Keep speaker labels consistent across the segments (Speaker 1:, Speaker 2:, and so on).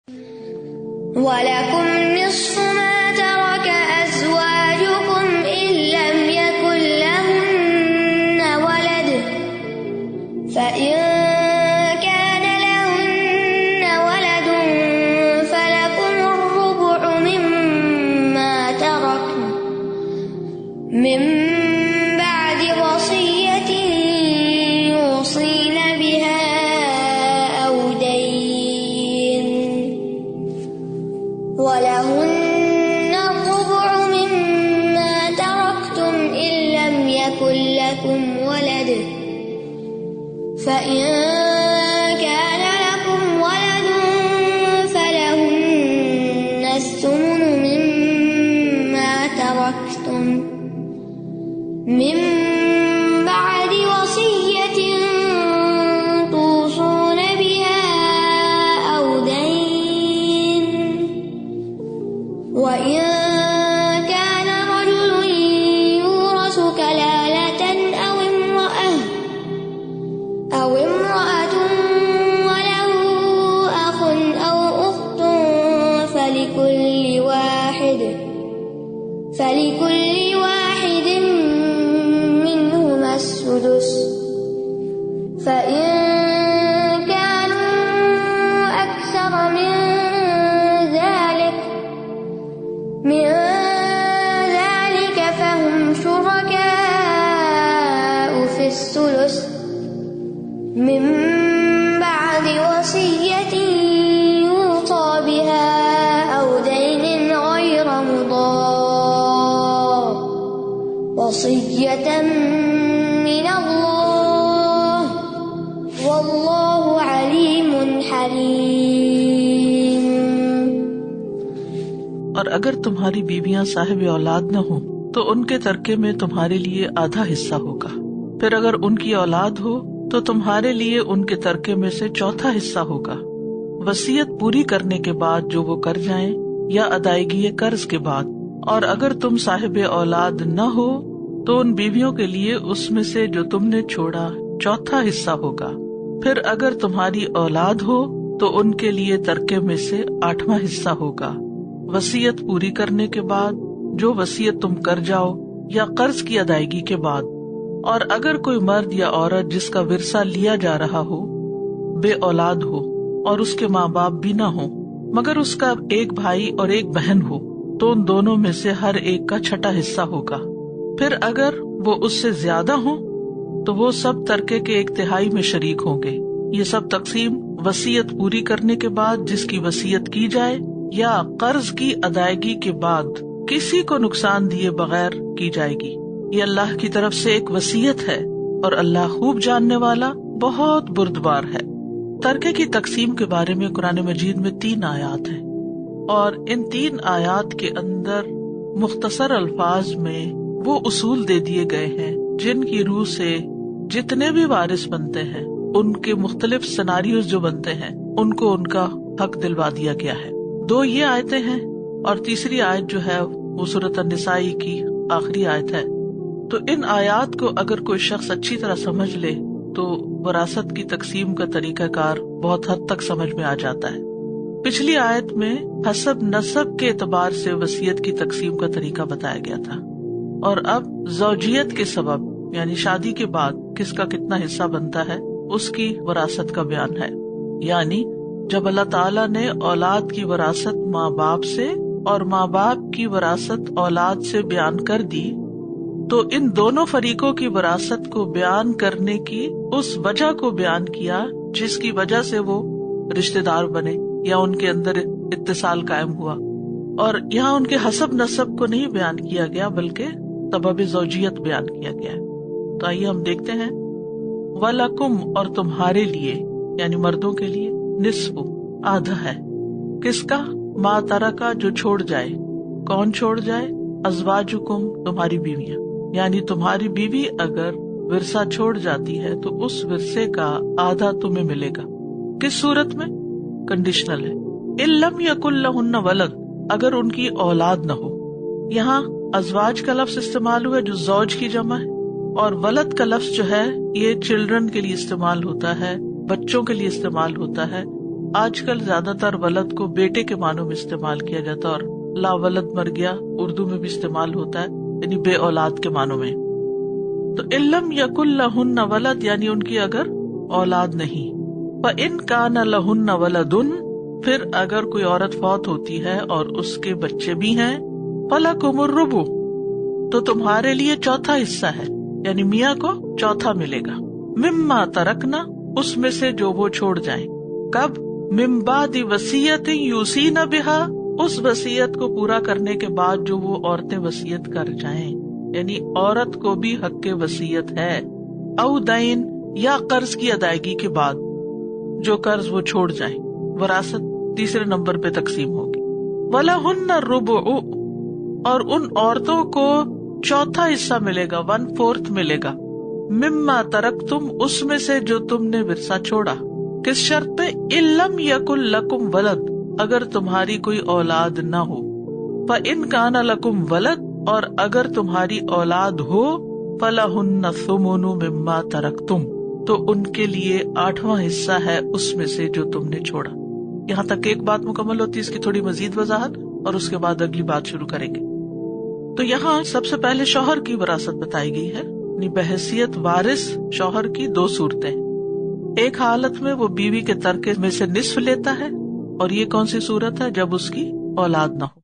Speaker 1: وَلَكُمْ نِصْفُ مَا تَرَكَ أَزْوَاجُكُمْ إِن لَّمْ يَكُن لَّهُنَّ وَلَدٌ فَإِن كَانَ لَهُنَّ وَلَدٌ فَلَكُمُ الرُّبُعُ مِمَّا تَرَكْنَ مِن بَعْدِ وَصِيَّةٍ يُوصِينَ بِهَا أَوْ دَيْنٍ وَلَهُنَّ الرُّبُعُ مِمَّا تَرَكْتُمْ إِن لَّمْ يَكُن لَّكُمْ وَلَدٌ فَإِن كَانَ لَكُمْ وَلَدٌ فَلَهُنَّ الثُّمُنُ مِمَّا تَرَكْتُم مِّن بَعْدِ وَصِيَّةٍ تُوصُونَ بِهَا أَوْ دَيْنٍ وَإِن كَانَ رَجُلٌ يُورَثُ كَلَالَةً أَوْ امْرَأَةٌ وَلَهُ أَخٌ أَوْ أُخْتٌ فَلِكُلِّ واحد مِّنْهُمَا السُّدُسُ فَإِن كَانُوا أَكْثَرَ مِن ذَلِكَ فَهُمْ شُرَكَاءُ فِي الثُّلُثِ مِن بَعْدِ وَصِيَّةٍ يُوصَىٰ بِهَا أَوْ دَيْنٍ غَيْرَ مُضَارٍّ وَصِيَّةً مِّنَ اللَّهِ وَاللَّهُ عَلِيمٌ حَلِيمٌ۔
Speaker 2: اور اگر تمہاری بیویاں صاحب اولاد نہ ہوں تو ان کے ترکے میں تمہارے لیے آدھا حصہ ہوگا، پھر اگر ان کی اولاد ہو تو تمہارے لیے ان کے ترکے میں سے چوتھا حصہ ہوگا، وصیت پوری کرنے کے بعد جو وہ کر جائیں یا ادائیگی قرض کے بعد۔ اور اگر تم صاحب اولاد نہ ہو تو ان بیویوں کے لیے اس میں سے جو تم نے چھوڑا چوتھا حصہ ہوگا، پھر اگر تمہاری اولاد ہو تو ان کے لیے ترکے میں سے آٹھواں حصہ ہوگا، وصیت پوری کرنے کے بعد جو وصیت تم کر جاؤ یا قرض کی ادائیگی کے بعد۔ اور اگر کوئی مرد یا عورت جس کا ورثہ لیا جا رہا ہو بے اولاد ہو اور اس کے ماں باپ بھی نہ ہوں مگر اس کا ایک بھائی اور ایک بہن ہو تو ان دونوں میں سے ہر ایک کا چھٹا حصہ ہوگا، پھر اگر وہ اس سے زیادہ ہوں تو وہ سب ترکے کے ایک تہائی میں شریک ہوں گے۔ یہ سب تقسیم وصیت پوری کرنے کے بعد جس کی وصیت کی جائے یا قرض کی ادائیگی کے بعد کسی کو نقصان دیے بغیر کی جائے گی۔ یہ اللہ کی طرف سے ایک وصیت ہے اور اللہ خوب جاننے والا بہت بردبار ہے۔ ترکے کی تقسیم کے بارے میں قرآن مجید میں 3 آیات ہیں، اور ان 3 آیات کے اندر مختصر الفاظ میں وہ اصول دے دیے گئے ہیں جن کی روح سے جتنے بھی وارث بنتے ہیں، ان کے مختلف سیناریوز جو بنتے ہیں، ان کو ان کا حق دلوا دیا گیا ہے۔ 2 یہ آیتیں ہیں اور تیسری آیت جو ہے وہ سورۃ النساء کی آخری آیت ہے۔ تو ان آیات کو اگر کوئی شخص اچھی طرح سمجھ لے تو وراثت کی تقسیم کا طریقہ کار بہت حد تک سمجھ میں آ جاتا ہے۔ پچھلی آیت میں حسب نسب کے اعتبار سے وصیت کی تقسیم کا طریقہ بتایا گیا تھا، اور اب زوجیت کے سبب یعنی شادی کے بعد کس کا کتنا حصہ بنتا ہے اس کی وراثت کا بیان ہے۔ یعنی جب اللہ تعالیٰ نے اولاد کی وراثت ماں باپ سے اور ماں باپ کی وراثت اولاد سے بیان کر دی تو ان دونوں فریقوں کی وراثت کو بیان کرنے کی اس وجہ کو بیان کیا جس کی وجہ سے وہ رشتہ دار بنے یا ان کے اندر اتصال قائم ہوا، اور یہاں ان کے حسب نسب کو نہیں بیان کیا گیا بلکہ سبب زوجیت بیان کیا گیا ہے۔ تو آئیے ہم دیکھتے ہیں، وَلَكُمْ اور تمہارے لیے یعنی مردوں کے لیے، نصف آدھا ہے، کس کا؟ ما ترکا جو چھوڑ جائے۔ کون چھوڑ جائے؟ ازواجکم تمہاری بیویاں، یعنی تمہاری بیوی اگر ورثہ چھوڑ جاتی ہے تو اس ورثے کا آدھا تمہیں ملے گا۔ کس صورت میں؟ کنڈیشنل ہے۔ ان لم یکن لہن ولد، اگر ان کی اولاد نہ ہو۔ یہاں ازواج کا لفظ استعمال ہوا جو زوج کی جمع ہے، اور ولد کا لفظ جو ہے یہ چلڈرن کے لیے استعمال ہوتا ہے، بچوں کے لیے استعمال ہوتا ہے، آج کل زیادہ تر ولد کو بیٹے کے معنوں میں استعمال کیا جاتا ہے، اور لا ولد مر گیا اردو میں بھی استعمال ہوتا ہے، یعنی بے اولاد کے معنوں میں. تو علم یکن لہن ولد یعنی ان کی اگر اولاد نہیں. فإن کان لہن ولد، پھر اگر کوئی عورت فوت ہوتی ہے اور اس کے بچے بھی ہیں، فلکم الربع، تو تمہارے لیے چوتھا حصہ ہے، یعنی میاں کو چوتھا ملے گا. مما ترکنا، اس میں سے جو وہ چھوڑ جائیں. کب؟ من بعد وصیت یوصین بہا، اس وصیت کو پورا کرنے کے بعد جو وہ عورتیں وصیت کر جائیں، یعنی عورت کو بھی حق وصیت ہے. او دین، یا قرض کی ادائیگی کے بعد جو قرض وہ چھوڑ جائیں. وراثت تیسرے نمبر پہ تقسیم ہوگی. وَلَهُنَّ الرُّبُعُ، اور ان عورتوں کو چوتھا حصہ ملے گا، 1/4 ملے گا. مما ترکتم، اس میں سے جو تم نے ورثہ چھوڑا. کس شرط پہ؟ ان لم یکن لکم ولد، اگر تمہاری کوئی اولاد نہ ہو. فإن کان لکم ولد، اور اگر تمہاری اولاد ہو، فلہن الثمن مما ترکتم، تو ان کے لیے 8واں حصہ ہے اس میں سے جو تم نے چھوڑا. یہاں تک ایک بات مکمل ہوتی ہے، اس کی تھوڑی مزید وضاحت اور اس کے بعد اگلی بات شروع کریں گے. تو یہاں سب سے پہلے شوہر کی وراثت بتائی گئی ہے، یعنی بحیثیت وارث شوہر کی 2 صورتیں. ایک حالت میں وہ بیوی کے ترکے میں سے نصف لیتا ہے، اور یہ کون سی صورت ہے؟ جب اس کی اولاد نہ ہو،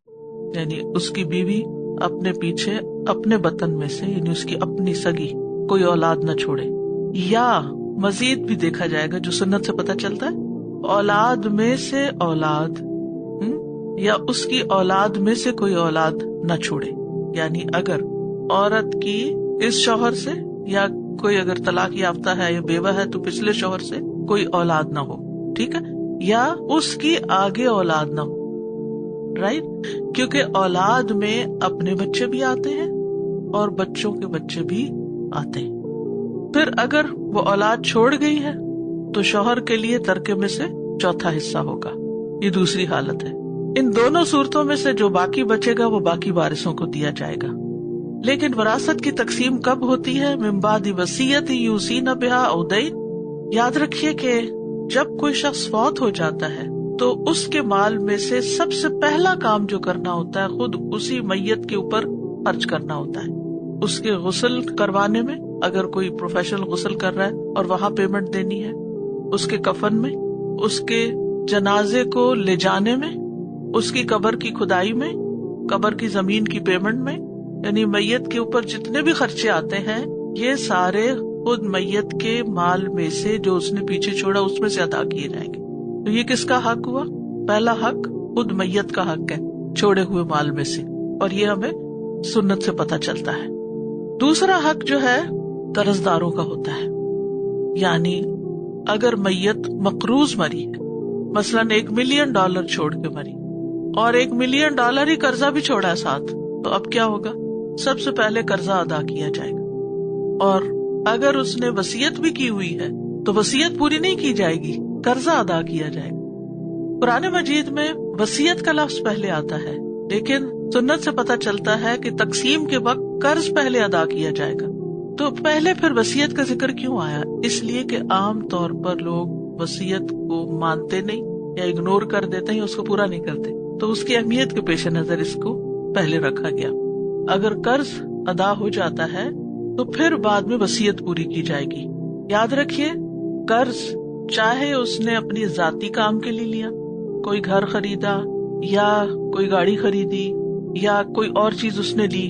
Speaker 2: یعنی اس کی بیوی اپنے پیچھے اپنے بطن میں سے، یعنی اس کی اپنی سگی کوئی اولاد نہ چھوڑے. یا مزید بھی دیکھا جائے گا جو سنت سے پتہ چلتا ہے، اولاد میں سے اولاد، یا اس کی اولاد میں سے کوئی اولاد نہ چھوڑے. یعنی اگر عورت کی اس شوہر سے، یا کوئی اگر طلاق یافتہ ہے یا بیوہ ہے تو پچھلے شوہر سے کوئی اولاد نہ ہو، ٹھیک ہے، یا اس کی آگے اولاد نہ ہو، رائٹ، کیونکہ اولاد میں اپنے بچے بھی آتے ہیں اور بچوں کے بچے بھی آتے ہیں. پھر اگر وہ اولاد چھوڑ گئی ہے تو شوہر کے لیے ترکے میں سے چوتھا حصہ ہوگا. یہ دوسری حالت ہے. ان دونوں صورتوں میں سے جو باقی بچے گا وہ باقی وارثوں کو دیا جائے گا. لیکن وراثت کی تقسیم کب ہوتی ہے؟ من بعد وصیت یوصین بہا او دین. یاد رکھیے کہ جب کوئی شخص فوت ہو جاتا ہے تو اس کے مال میں سے سب سے پہلا کام جو کرنا ہوتا ہے خود اسی میت کے اوپر خرچ کرنا ہوتا ہے. اس کے غسل کروانے میں، اگر کوئی پروفیشنل غسل کر رہا ہے اور وہاں پیمنٹ دینی ہے، اس کے کفن میں، اس کے جنازے کو لے جانے میں، اس کی قبر کی کھدائی میں، قبر کی زمین کی پیمنٹ میں، یعنی میت کے اوپر جتنے بھی خرچے آتے ہیں یہ سارے خود میت کے مال میں سے جو اس نے پیچھے چھوڑا اس میں سے ادا کیے جائیں گے. تو یہ کس کا حق ہوا؟ پہلا حق خود میت کا حق ہے چھوڑے ہوئے مال میں سے، اور یہ ہمیں سنت سے پتہ چلتا ہے. دوسرا حق جو ہے قرض داروں کا ہوتا ہے. یعنی اگر میت مقروض مری ہے، مثلاً $1 ملین چھوڑ کے مری اور $1 ملین ہی قرضہ بھی چھوڑا ہے ساتھ، تو اب کیا ہوگا؟ سب سے پہلے قرضہ ادا کیا جائے گا. اور اگر اس نے وصیت بھی کی ہوئی ہے تو وصیت پوری نہیں کی جائے گی، قرضہ ادا کیا جائے گا. قرآن مجید میں وصیت کا لفظ پہلے آتا ہے، لیکن سنت سے پتہ چلتا ہے کہ تقسیم کے وقت قرض پہلے ادا کیا جائے گا. تو پہلے پھر وصیت کا ذکر کیوں آیا؟ اس لیے کہ عام طور پر لوگ وصیت کو مانتے نہیں یا اگنور کر دیتے ہیں، اس کو پورا نہیں کرتے، تو اس کی اہمیت کے پیش نظر اس کو پہلے رکھا گیا. اگر قرض ادا ہو جاتا ہے تو پھر بعد میں وصیت پوری کی جائے گی. یاد رکھیے، قرض چاہے اس نے اپنی ذاتی کام کے لیے لیا، کوئی گھر خریدا یا کوئی گاڑی خریدی یا کوئی اور چیز اس نے لی،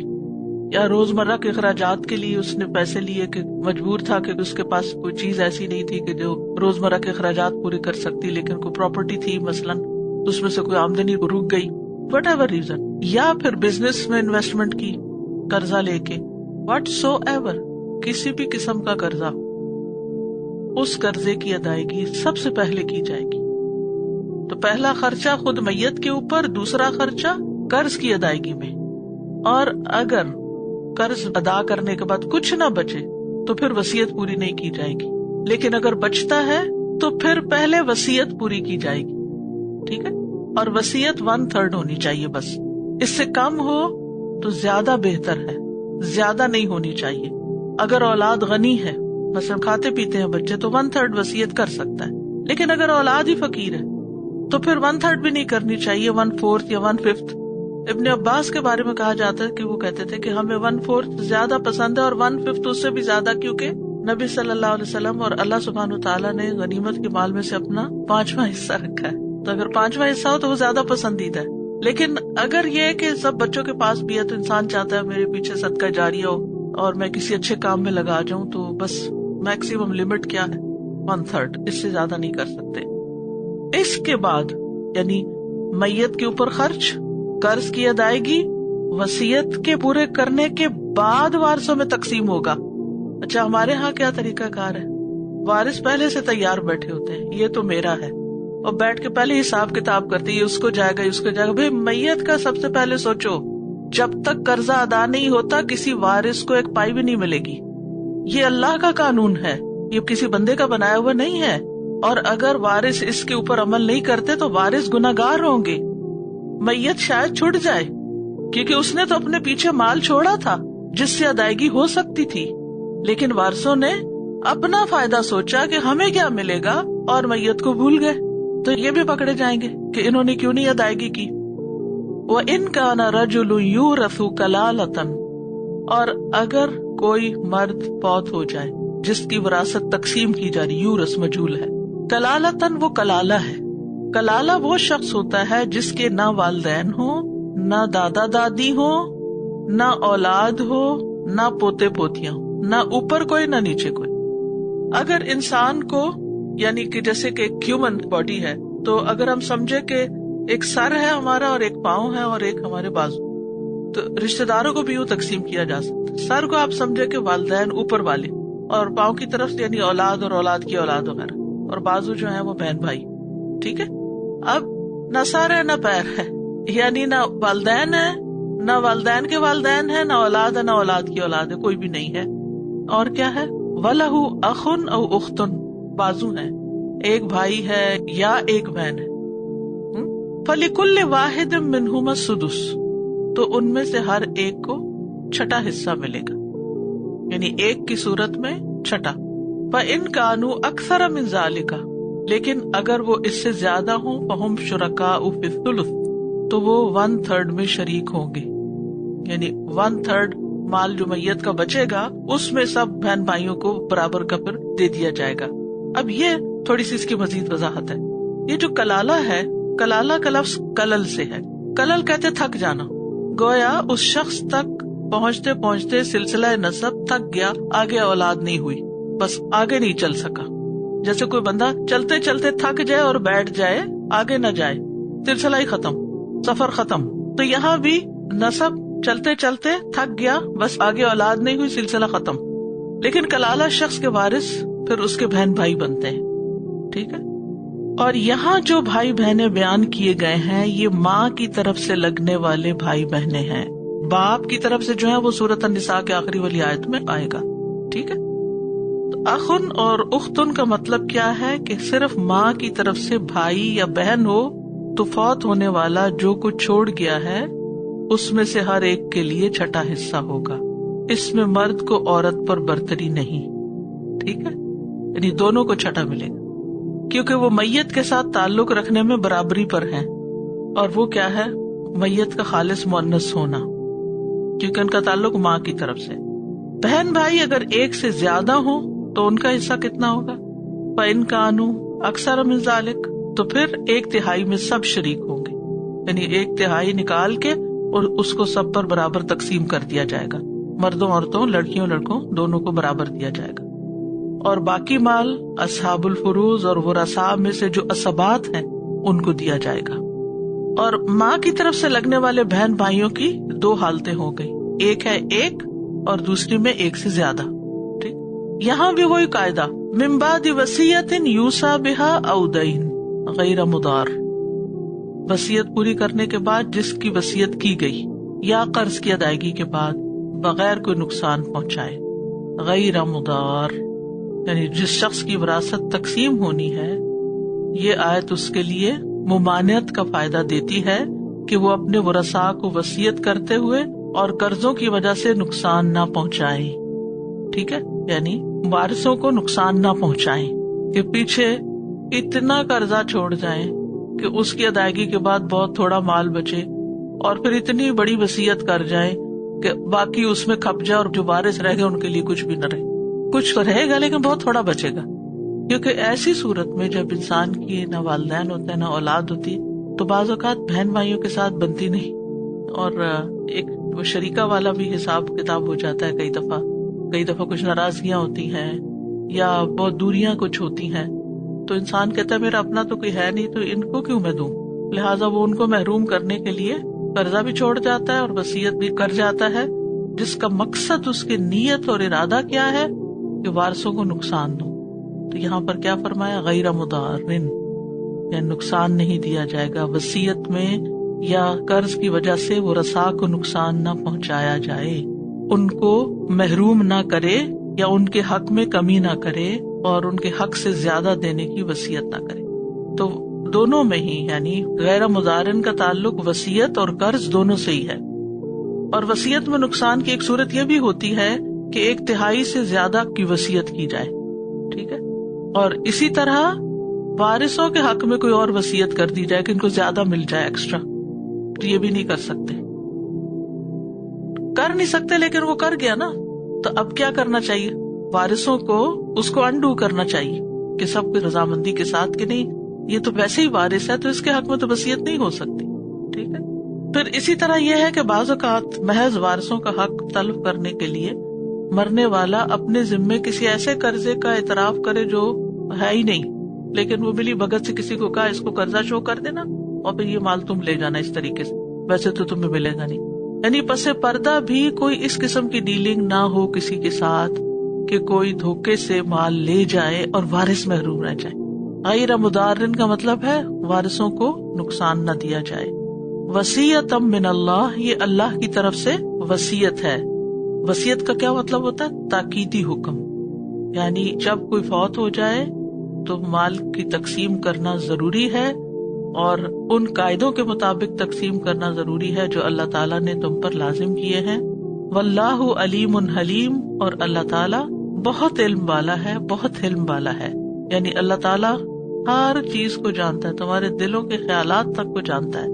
Speaker 2: یا روزمرہ کے اخراجات کے لیے اس نے پیسے لیے کہ مجبور تھا کہ اس کے پاس کوئی چیز ایسی نہیں تھی کہ جو روزمرہ کے اخراجات پورے کر سکتی، لیکن کوئی پراپرٹی تھی مثلاً، اس میں سے کوئی آمدنی رک گئی، وٹ ایور ریزن، یا پھر بزنس میں انویسٹمنٹ کی قرضہ لے کے، وٹ سو ایور، کسی بھی قسم کا قرضہ، اس قرضے کی ادائیگی سب سے پہلے کی جائے گی. تو پہلا خرچہ خود میت کے اوپر، دوسرا خرچہ قرض کی ادائیگی میں. اور اگر قرض ادا کرنے کے بعد کچھ نہ بچے تو پھر وصیت پوری نہیں کی جائے گی، لیکن اگر بچتا ہے تو پھر پہلے وصیت پوری کی جائے گی. ٹھیک ہے، اور وصیت 1/3 ہونی چاہیے بس. اس سے کم ہو تو زیادہ بہتر ہے، زیادہ نہیں ہونی چاہیے. اگر اولاد غنی ہے، مثلا کھاتے پیتے ہیں بچے، تو 1/3 وصیت کر سکتا ہے. لیکن اگر اولاد ہی فقیر ہے تو پھر 1/3 بھی نہیں کرنی چاہیے، 1/4 یا 1/5۔ ابن عباس کے بارے میں کہا جاتا ہے کہ وہ کہتے تھے کہ ہمیں 1/4 زیادہ پسند ہے اور 1/5 اس سے بھی زیادہ، کیونکہ نبی صلی اللہ علیہ وسلم اور اللہ سبحانہ تعالیٰ نے غنیمت کے مال میں سے اپنا 5واں حصہ رکھا ہے، تو اگر 5واں حصہ ہو تو وہ زیادہ پسندیدہ ہے۔ لیکن اگر یہ ہے کہ سب بچوں کے پاس بھی ہے تو انسان چاہتا ہے میرے پیچھے صدقہ جاریہ ہو اور میں کسی اچھے کام میں لگا جاؤں، تو بس میکسیمم لمٹ کیا ہے 1/3، اس سے زیادہ نہیں کر سکتے۔ اس کے بعد یعنی میت کے اوپر خرچ، قرض کی ادائیگی، وصیت کے پورے کرنے کے بعد وارثوں میں تقسیم ہوگا۔ اچھا، ہمارے ہاں کیا طریقہ کار ہے؟ وارث پہلے سے تیار بیٹھے ہوتے ہیں، یہ تو میرا ہے، اور بیٹھ کے پہلے حساب کتاب کرتے، یہ اس کو جائے گا، اس کو جائے گا۔ بھائی میت کا سب سے پہلے سوچو، جب تک قرضہ ادا نہیں ہوتا کسی وارث کو ایک پائی بھی نہیں ملے گی۔ یہ اللہ کا قانون ہے، یہ کسی بندے کا بنایا ہوا نہیں ہے، اور اگر وارث اس کے اوپر عمل نہیں کرتے تو وارث گناہگار ہوں گے۔ میت شاید چھٹ جائے کیونکہ اس نے تو اپنے پیچھے مال چھوڑا تھا جس سے ادائیگی ہو سکتی تھی، لیکن وارثوں نے اپنا فائدہ سوچا کہ ہمیں کیا ملے گا اور میت کو بھول گئے، تو یہ بھی پکڑے جائیں گے کہ انہوں نے کیوں نہیں ادائیگی کی۔ وَإِن كَانَ رَجُلٌ يُورَثُ كَلَالَةً، اور اگر کوئی مرد فوت ہو جائے جس کی وراثت تقسیم کی جا رہی، یورث مجہول ہے، کلالتن وہ کلالہ ہے۔ کلالہ وہ شخص ہوتا ہے جس کے نہ والدین ہو، نہ دادا دادی ہو، نہ اولاد ہو، نہ پوتے پوتیاں ہو، نہ اوپر کوئی نہ نیچے کوئی۔ اگر انسان کو یعنی کہ جیسے کہ ایک ہیومن باڈی ہے، تو اگر ہم سمجھے کہ ایک سر ہے ہمارا اور ایک پاؤں ہے اور ایک ہمارے بازو، تو رشتہ داروں کو بھی یوں تقسیم کیا جا سکتا ہے۔ سر کو آپ سمجھے کہ والدین اوپر والے، اور پاؤں کی طرف یعنی اولاد اور اولاد کی اولاد وغیرہ، اور بازو جو ہے وہ بہن بھائی، ٹھیک ہے۔ اب نہ سر ہے نہ پیر ہے، یعنی نہ والدین ہے، نہ والدین کے والدین ہے، نہ اولاد ہے، نہ اولاد کی اولاد ہے، کوئی بھی نہیں ہے۔ اور کیا ہے؟ وَلَهُ أَخٌ أَوْ أُخْتٌ، بازو ہے، ایک بھائی ہے یا ایک بہن ہے۔ فَلِكُلِّ وَاحِدٍ مِّنْهُمَا السُّدُسُ، تو ان میں سے ہر ایک کو چھٹا حصہ ملے گا، یعنی ایک کی صورت میں چھٹا۔ فَإِن كَانُوا أَكْثَرَ مِن ذَلِكَ، لیکن اگر وہ اس سے زیادہ ہوں، فَهُمْ شُرَكَاءُ فِي الثُّلُثِ، تو وہ 1/3 میں شریک ہوں گے، یعنی 1/3 مال جو میت کا بچے گا اس میں سب بہن بھائیوں کو برابر کا پھر دے دیا جائے گا۔ اب یہ تھوڑی سی اس کی مزید وضاحت ہے۔ یہ جو کلالہ ہے، کلالہ کا لفظ کلل سے ہے، کلل کہتے تھک جانا، گویا اس شخص تک پہنچتے پہنچتے سلسلہ نسب تھک گیا، آگے اولاد نہیں ہوئی، بس آگے نہیں چل سکا۔ جیسے کوئی بندہ چلتے چلتے تھک جائے اور بیٹھ جائے، آگے نہ جائے، سلسلہ ہی ختم، سفر ختم۔ تو یہاں بھی نسب چلتے چلتے تھک گیا، بس آگے اولاد نہیں ہوئی، سلسلہ ختم۔ لیکن کلالہ شخص کے وارث پھر اس کے بہن بھائی بنتے ہیں، ٹھیک ہے۔ اور یہاں جو بھائی بہنیں بیان کیے گئے ہیں یہ ماں کی طرف سے لگنے والے بھائی بہنیں ہیں، باپ کی طرف سے جو ہے وہ سورۃ النساء کے آخری والی آیت میں آئے گا، ٹھیک ہے۔ تو اخن اور اختن کا مطلب کیا ہے کہ صرف ماں کی طرف سے بھائی یا بہن ہو تو فوت ہونے والا جو کچھ چھوڑ گیا ہے اس میں سے ہر ایک کے لیے چھٹا حصہ ہوگا، اس میں مرد کو عورت پر برتری نہیں، ٹھیک ہے، یعنی دونوں کو چھٹا ملے گا، کیونکہ وہ میت کے ساتھ تعلق رکھنے میں برابری پر ہیں، اور وہ کیا ہے؟ میت کا خالص مؤنث ہونا، کیونکہ ان کا تعلق ماں کی طرف سے۔ بہن بھائی اگر ایک سے زیادہ ہوں تو ان کا حصہ کتنا ہوگا؟ فَإِن كَانُوا أَكْثَرَ مِن ذَلِكَ، تو پھر 1/3 میں سب شریک ہوں گے، یعنی 1/3 نکال کے اور اس کو سب پر برابر تقسیم کر دیا جائے گا، مردوں عورتوں، لڑکیوں لڑکوں دونوں کو برابر دیا جائے گا۔ اور باقی مال اصحاب الفروض اور ورثاء میں سے جو عصبات ہیں ان کو دیا جائے گا۔ اور ماں کی طرف سے لگنے والے بہن بھائیوں کی 2 حالتیں ہو گئی، ایک ہے ایک اور دوسری میں ایک سے زیادہ، ٹھیک۔ یہاں بھی وہی قاعدہ، من بعد وصیت یوصی بها او دین غیر مضار، وصیت پوری کرنے کے بعد جس کی وصیت کی گئی یا قرض کی ادائیگی کے بعد بغیر کوئی نقصان پہنچائے، غیر مضار، یعنی جس شخص کی وراثت تقسیم ہونی ہے یہ آیت اس کے لیے ممانعت کا فائدہ دیتی ہے کہ وہ اپنے ورثاء کو وصیت کرتے ہوئے اور قرضوں کی وجہ سے نقصان نہ پہنچائیں، ٹھیک ہے، یعنی وارثوں کو نقصان نہ پہنچائیں کہ پیچھے اتنا قرضہ چھوڑ جائیں کہ اس کی ادائیگی کے بعد بہت تھوڑا مال بچے، اور پھر اتنی بڑی وصیت کر جائیں کہ باقی اس میں کھپ جائے اور جو وارث رہ گئے ان کے لیے کچھ بھی نہ رہے. کچھ تو رہے گا لیکن بہت تھوڑا بچے گا. کیونکہ ایسی صورت میں جب انسان کی نہ والدین ہوتے ہیں نہ اولاد ہوتی تو بعض اوقات بہن بھائیوں کے ساتھ بنتی نہیں، اور ایک شریکہ والا بھی حساب کتاب ہو جاتا ہے. کئی دفعہ کچھ ناراضگیاں ہوتی ہیں یا بہت دوریاں کچھ ہوتی ہیں، تو انسان کہتا ہے میرا اپنا تو کوئی ہے نہیں تو ان کو کیوں میں دوں. لہٰذا وہ ان کو محروم کرنے کے لیے قرضہ بھی چھوڑ جاتا ہے اور وصیت بھی کر جاتا ہے، جس کا مقصد، اس کی نیت اور ارادہ کیا ہے کہ وارثوں کو نقصان دو. تو یہاں پر کیا فرمایا؟ غیر مضارن، یعنی نقصان نہیں دیا جائے گا وصیت میں یا قرض کی وجہ سے ورثاء کو نقصان نہ پہنچایا جائے، ان کو محروم نہ کرے یا ان کے حق میں کمی نہ کرے اور ان کے حق سے زیادہ دینے کی وصیت نہ کرے. تو دونوں میں ہی، یعنی غیر مضارن کا تعلق وصیت اور قرض دونوں سے ہی ہے. اور وصیت میں نقصان کی ایک صورت یہ بھی ہوتی ہے کہ 1/3 سے زیادہ کی وصیت کی جائے، ٹھیک ہے، اور اسی طرح وارثوں کے حق میں کوئی اور وصیت کر دی جائے کہ ان کو زیادہ مل جائے ایکسٹرا. تو یہ بھی نہیں کر سکتے لیکن وہ کر گیا نا، تو اب کیا کرنا چاہیے؟ وارثوں کو اس کو انڈو کرنا چاہیے کہ سب کی رضامندی کے ساتھ کہ نہیں یہ تو ویسے ہی وارث ہے تو اس کے حق میں تو وصیت نہیں ہو سکتی، ٹھیک ہے. پھر اسی طرح یہ ہے کہ بعض اوقات محض وارثوں کا حق طلب کرنے کے لیے مرنے والا اپنے ذمے کسی ایسے قرضے کا اعتراف کرے جو ہے ہی نہیں، لیکن وہ ملی بھگت سے کسی کو کہا اس کو قرضہ شو کر دینا اور پھر یہ مال تم لے جانا اس طریقے سے، ویسے تو تمہیں ملے گا نہیں. یعنی پس پردہ بھی کوئی اس قسم کی ڈیلنگ نہ ہو کسی کے ساتھ کہ کوئی دھوکے سے مال لے جائے اور وارث محروم رہ جائے. غیر مضارن کا مطلب ہے وارثوں کو نقصان نہ دیا جائے. وصیت من اللہ، یہ اللہ کی طرف سے وصیت ہے. وصیت کا کیا مطلب ہوتا ہے؟ تاکیدی حکم، یعنی جب کوئی فوت ہو جائے تو مال کی تقسیم کرنا ضروری ہے اور ان قاعدوں کے مطابق تقسیم کرنا ضروری ہے جو اللہ تعالیٰ نے تم پر لازم کیے ہیں. واللہ علیم حلیم، اور اللہ تعالیٰ بہت علم والا ہے، بہت حلم والا ہے. یعنی اللہ تعالیٰ ہر چیز کو جانتا ہے، تمہارے دلوں کے خیالات تک کو جانتا ہے،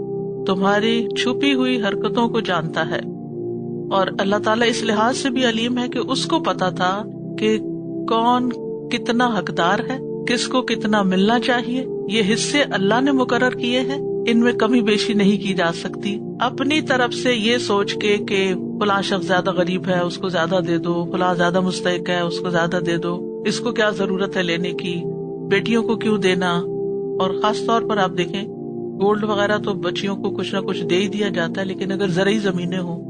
Speaker 2: تمہاری چھپی ہوئی حرکتوں کو جانتا ہے. اور اللہ تعالیٰ اس لحاظ سے بھی علیم ہے کہ اس کو پتا تھا کہ کون کتنا حقدار ہے، کس کو کتنا ملنا چاہیے. یہ حصے اللہ نے مقرر کیے ہیں، ان میں کمی بیشی نہیں کی جا سکتی. اپنی طرف سے یہ سوچ کے کہ فلاں شخص زیادہ غریب ہے اس کو زیادہ دے دو، فلاں زیادہ مستحق ہے اس کو زیادہ دے دو، اس کو کیا ضرورت ہے لینے کی، بیٹیوں کو کیوں دینا. اور خاص طور پر آپ دیکھیں گولڈ وغیرہ تو بچیوں کو کچھ نہ کچھ دے ہی دیا جاتا ہے، لیکن اگر زرعی زمینیں ہوں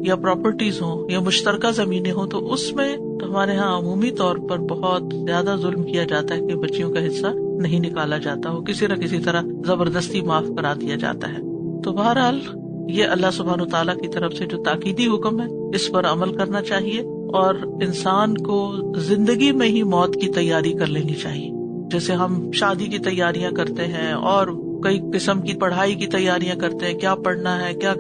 Speaker 2: یا پراپرٹیز ہوں یا مشترکہ زمینیں ہوں تو اس میں ہمارے ہاں عمومی طور پر بہت زیادہ ظلم کیا جاتا ہے کہ بچیوں کا حصہ نہیں نکالا جاتا ہو، کسی نہ کسی طرح زبردستی معاف کرا دیا جاتا ہے. تو بہرحال یہ اللہ سبحانہ وتعالیٰ کی طرف سے جو تاکیدی حکم ہے اس پر عمل کرنا چاہیے، اور انسان کو زندگی میں ہی موت کی تیاری کر لینی چاہیے. جیسے ہم شادی کی تیاریاں کرتے ہیں اور کئی قسم کی پڑھائی کی تیاریاں کرتے ہیں، کیا پڑھنا ہے کیا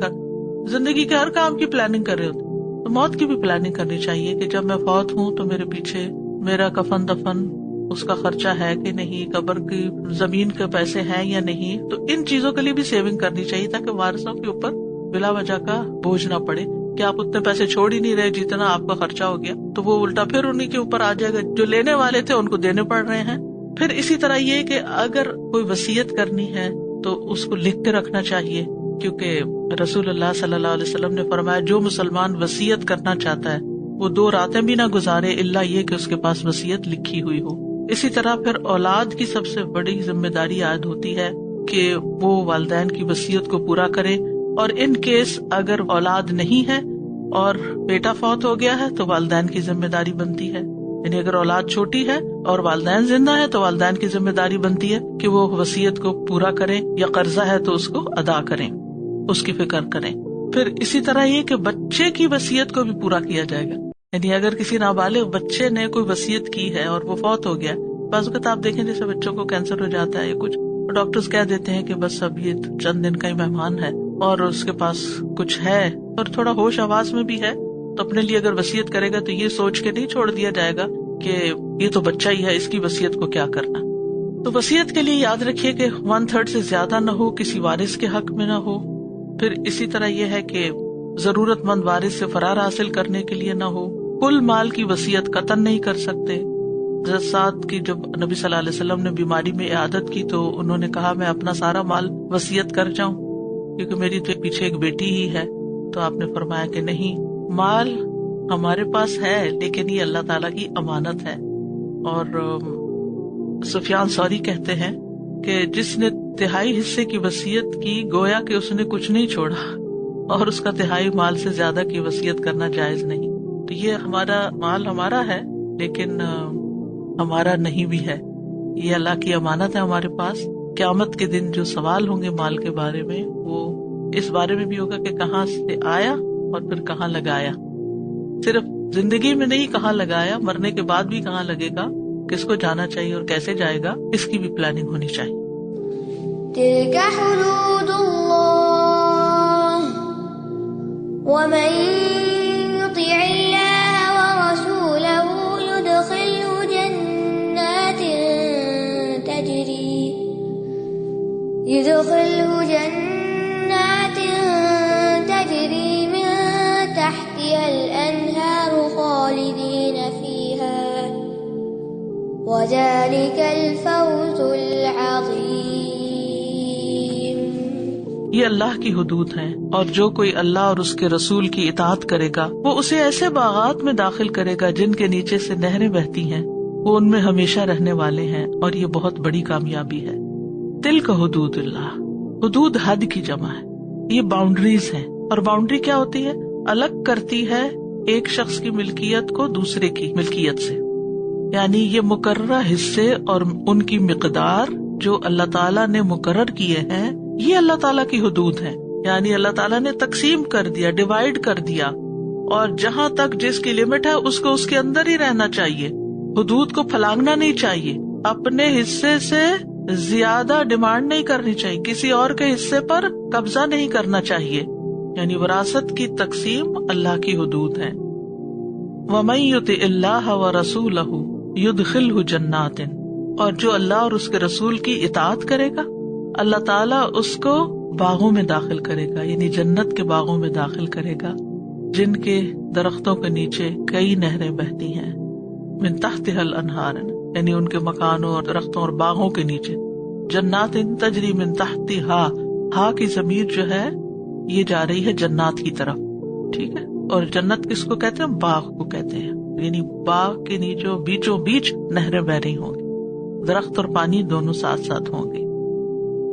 Speaker 2: زندگی کے ہر کام کی پلاننگ کر رہے ہوتے، تو موت کی بھی پلاننگ کرنی چاہیے کہ جب میں فوت ہوں تو میرے پیچھے میرا کفن دفن اس کا خرچہ ہے کہ نہیں، قبر کی زمین کے پیسے ہیں یا نہیں. تو ان چیزوں کے لیے بھی سیونگ کرنی چاہیے تاکہ وارثوں کے اوپر بلا وجہ کا بوجھ نہ پڑے کہ آپ اتنے پیسے چھوڑ ہی نہیں رہے جتنا آپ کا خرچہ ہو گیا، تو وہ الٹا پھر انہیں کے اوپر آ جائے گا، جو لینے والے تھے ان کو دینے پڑ رہے ہیں. پھر اسی طرح یہ کہ اگر کوئی وصیت کرنی ہے تو اس کو لکھ کے رکھنا چاہیے، کیونکہ رسول اللہ صلی اللہ علیہ وسلم نے فرمایا جو مسلمان وصیت کرنا چاہتا ہے وہ 2 راتیں بھی نہ گزارے الا یہ کہ اس کے پاس وصیت لکھی ہوئی ہو. اسی طرح پھر اولاد کی سب سے بڑی ذمہ داری عائد ہوتی ہے کہ وہ والدین کی وصیت کو پورا کرے، اور ان کیس اگر اولاد نہیں ہے اور بیٹا فوت ہو گیا ہے تو والدین کی ذمہ داری بنتی ہے. یعنی اگر اولاد چھوٹی ہے اور والدین زندہ ہے تو والدین کی ذمہ داری بنتی ہے کہ وہ وصیت کو پورا کریں، یا قرضہ ہے تو اس کو ادا کریں، اس کی فکر کریں. پھر اسی طرح یہ کہ بچے کی وصیت کو بھی پورا کیا جائے گا. یعنی اگر کسی نابالغ بچے نے کوئی وصیت کی ہے اور وہ فوت ہو گیا، بعض اوقات آپ دیکھیں جیسے بچوں کو کینسر ہو جاتا ہے یا کچھ، ڈاکٹرز کہہ دیتے ہیں کہ بس اب یہ چند دن کا ہی مہمان ہے اور اس کے پاس کچھ ہے اور تھوڑا ہوش آواز میں بھی ہے، تو اپنے لیے اگر وصیت کرے گا تو یہ سوچ کے نہیں چھوڑ دیا جائے گا کہ یہ تو بچہ ہی ہے اس کی وصیت کو کیا کرنا. تو وصیت کے لیے یاد رکھیے کہ 1/3 سے زیادہ نہ ہو، کسی وارث کے حق میں نہ ہو. پھر اسی طرح یہ ہے کہ ضرورت مند وارث سے فرار حاصل کرنے کے لیے نہ ہو. کل مال کی وصیت قطعاً نہیں کر سکتے. حضرت سعد کی جب نبی صلی اللہ علیہ وسلم نے بیماری میں عیادت کی تو انہوں نے کہا میں اپنا سارا مال وصیت کر جاؤں کیونکہ میری تو پیچھے ایک بیٹی ہی ہے. تو آپ نے فرمایا کہ نہیں، مال ہمارے پاس ہے لیکن یہ اللہ تعالیٰ کی امانت ہے. اور سفیان ثوری کہتے ہیں کہ جس نے تہائی حصے کی وصیت کی گویا کہ اس نے کچھ نہیں چھوڑا، اور اس کا تہائی مال سے زیادہ کی وصیت کرنا جائز نہیں. تو یہ ہمارا مال ہمارا ہے لیکن ہمارا نہیں بھی ہے، یہ اللہ کی امانت ہے ہمارے پاس. قیامت کے دن جو سوال ہوں گے مال کے بارے میں وہ اس بارے میں بھی ہوگا کہ کہاں سے آیا اور پھر کہاں لگایا. صرف زندگی میں نہیں، کہاں لگایا، مرنے کے بعد بھی کہاں لگے گا، کس کو جانا چاہیے اور کیسے جائے گا، اس کی بھی پلاننگ ہونی چاہیے.
Speaker 1: تلك حدود اللہ ومن يطع اللہ ورسولہ يدخله جنات تجري من تحتها الأنهار خالدين فيها وذلك الفوز العظيم.
Speaker 2: یہ اللہ کی حدود ہیں، اور جو کوئی اللہ اور اس کے رسول کی اطاعت کرے گا وہ اسے ایسے باغات میں داخل کرے گا جن کے نیچے سے نہریں بہتی ہیں، وہ ان میں ہمیشہ رہنے والے ہیں، اور یہ بہت بڑی کامیابی ہے. تلک حدود اللہ، حدود حد کی جمع ہے، یہ باؤنڈریز ہیں. اور باؤنڈری کیا ہوتی ہے؟ الگ کرتی ہے ایک شخص کی ملکیت کو دوسرے کی ملکیت سے. یعنی یہ مقررہ حصے اور ان کی مقدار جو اللہ تعالیٰ نے مقرر کیے ہیں، یہ اللہ تعالیٰ کی حدود ہیں. یعنی اللہ تعالیٰ نے تقسیم کر دیا، ڈیوائڈ کر دیا، اور جہاں تک جس کی لمٹ ہے اس کو اس کے اندر ہی رہنا چاہیے. حدود کو پھلانگنا نہیں چاہیے، اپنے حصے سے زیادہ ڈیمانڈ نہیں کرنی چاہیے، کسی اور کے حصے پر قبضہ نہیں کرنا چاہیے. یعنی وراثت کی تقسیم اللہ کی حدود ہے. وَمَن يُطِعِ اللَّهَ وَرَسُولَهُ يُدْخِلْهُ جَنَّاتٍ، اور جو اللہ اور اس کے رسول کی اطاعت کرے گا اللہ تعالیٰ اس کو باغوں میں داخل کرے گا، یعنی جنت کے باغوں میں داخل کرے گا جن کے درختوں کے نیچے کئی نہریں بہتی ہیں. من تحتها الانہار، یعنی ان کے مکانوں اور درختوں اور باغوں کے نیچے. جنات تجری من تحتها، ہا کی ضمیر جو ہے یہ جا رہی ہے جنات کی طرف، ٹھیک ہے. اور جنت کس کو کہتے ہیں؟ باغ کو کہتے ہیں. یعنی باغ کے نیچے بیچوں بیچ نہریں بہ رہی ہوں گی، درخت اور پانی دونوں ساتھ ساتھ ہوں گے.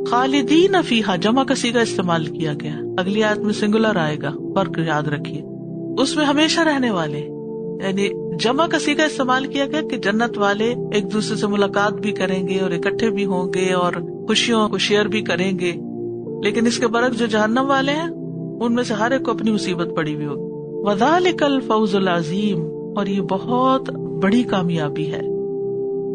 Speaker 2: خالدین فیہا، جمع کا صیغہ استعمال کیا گیا، اگلی آیت میں سنگولر آئے گا، فرق یاد رکھیے. اس میں ہمیشہ رہنے والے، یعنی جمع کا صیغہ استعمال کیا گیا کہ جنت والے ایک دوسرے سے ملاقات بھی کریں گے اور اکٹھے بھی ہوں گے اور خوشیوں کو شیئر بھی کریں گے. لیکن اس کے برعکس جو جہنم والے ہیں ان میں سے ہر ایک کو اپنی مصیبت پڑی ہوئی ہوگی. وذالک الفوز العظیم، اور یہ بہت بڑی کامیابی ہے.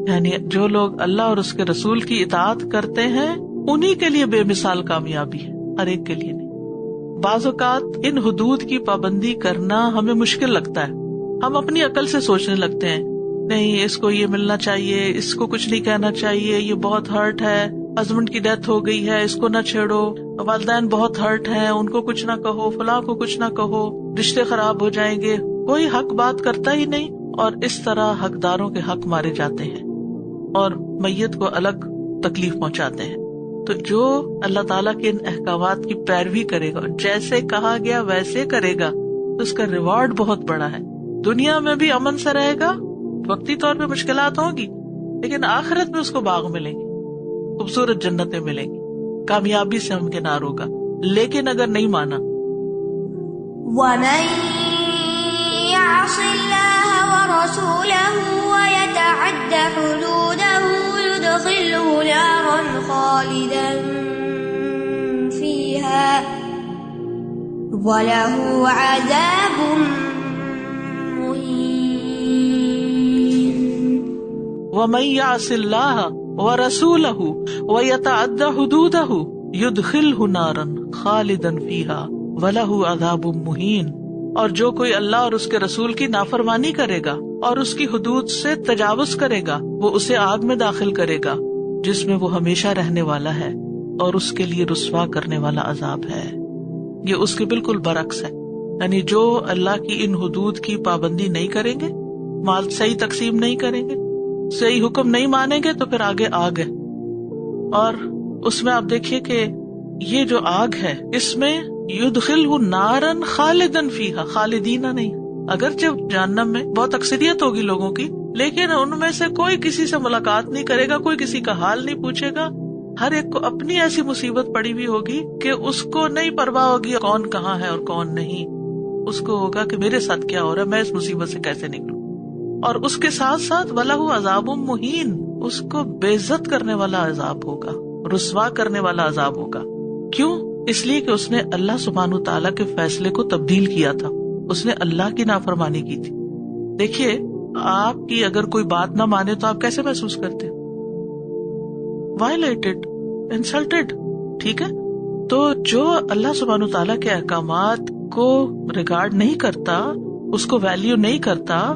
Speaker 2: یعنی جو لوگ اللہ اور اس کے رسول کی اطاعت کرتے ہیں انہی کے لیے بے مثال کامیابی ہے، ہر ایک کے لیے نہیں. بعض اوقات ان حدود کی پابندی کرنا ہمیں مشکل لگتا ہے، ہم اپنی عقل سے سوچنے لگتے ہیں نہیں اس کو یہ ملنا چاہیے، اس کو کچھ نہیں کہنا چاہیے، یہ بہت ہرٹ ہے، ہسبینڈ کی ڈیتھ ہو گئی ہے اس کو نہ چھیڑو، والدین بہت ہرٹ ہیں ان کو کچھ نہ کہو، فلاں کو کچھ نہ کہو، رشتے خراب ہو جائیں گے. کوئی حق بات کرتا ہی نہیں، اور اس طرح حقداروں کے حق مارے جاتے ہیں اور میت کو الگ تکلیف پہنچاتے ہیں. تو جو اللہ تعالیٰ کے ان احکامات کی پیروی کرے گا، جیسے کہا گیا ویسے کرے گا، تو اس کا ریوارڈ بہت بڑا ہے. دنیا میں بھی امن سے رہے گا، وقتی طور پہ مشکلات ہوں گی لیکن آخرت میں اس کو باغ ملیں گے، خوبصورت جنتیں ملیں گی، کامیابی سے ہمکنار ہوگا. لیکن اگر نہیں مانا،
Speaker 1: وَمَن يَعْصِ اللَّهَ وَرَسُولَهُ وَيَتَعَدَّ حُدُودَهُ يُدْخِلْهُ نَارًا خَالِدًا فِيهَا وَلَهُ عَذَابٌ
Speaker 2: وَمَن يَعْصِ اللَّهَ وَرَسُولَهُ وَيَتَعَدَّ حُدُودَهُ يُدْخِلْهُ نَارًا خَالِدًا فِيهَا وَلَهُ عَذَابٌ مُهِينٌ، اور جو کوئی اللہ اور اس کے رسول کی نافرمانی کرے گا اور اس کی حدود سے تجاوز کرے گا وہ اسے آگ میں داخل کرے گا جس میں وہ ہمیشہ رہنے والا ہے، اور اس کے لیے رسوا کرنے والا عذاب ہے۔ یہ اس کے بالکل برعکس ہے، یعنی جو اللہ کی ان حدود کی پابندی نہیں کریں گے، مال صحیح تقسیم نہیں کریں گے، صحیح حکم نہیں مانیں گے، تو پھر آگے آگ ہے۔ اور اس میں آپ دیکھیے کہ یہ جو آگ ہے، اس میں یدخلہ نارا خالدا فیہا، خالدین نہیں۔ اگر جب جہنم میں بہت اکثریت ہوگی لوگوں کی، لیکن ان میں سے کوئی کسی سے ملاقات نہیں کرے گا، کوئی کسی کا حال نہیں پوچھے گا، ہر ایک کو اپنی ایسی مصیبت پڑی ہوئی ہوگی کہ اس کو نہیں پرواہ ہوگی کون کہاں ہے اور کون نہیں۔ اس کو ہوگا کہ میرے ساتھ کیا ہو رہا ہے، میں اس مصیبت سے کیسے نکلوں۔ اور اس کے ساتھ ساتھ وَلَهُ عَذَابٌ مُهِينٌ، اس کو بے عزت کرنے والا عذاب ہوگا، رسوا کرنے والا عذاب ہوگا۔ کیوں؟ اس لیے کہ اس نے اللہ سبحانہ تعالیٰ کے فیصلے کو تبدیل کیا تھا، اس نے اللہ کی نافرمانی کی تھی۔ دیکھیے، آپ کی اگر کوئی بات نہ مانے تو آپ کیسے محسوس کرتے؟ وائلیٹڈ، انسلٹڈ، ٹھیک ہے؟ تو جو اللہ سبحانہ تعالیٰ کے احکامات کو ریگارڈ نہیں کرتا، اس کو ویلیو نہیں کرتا،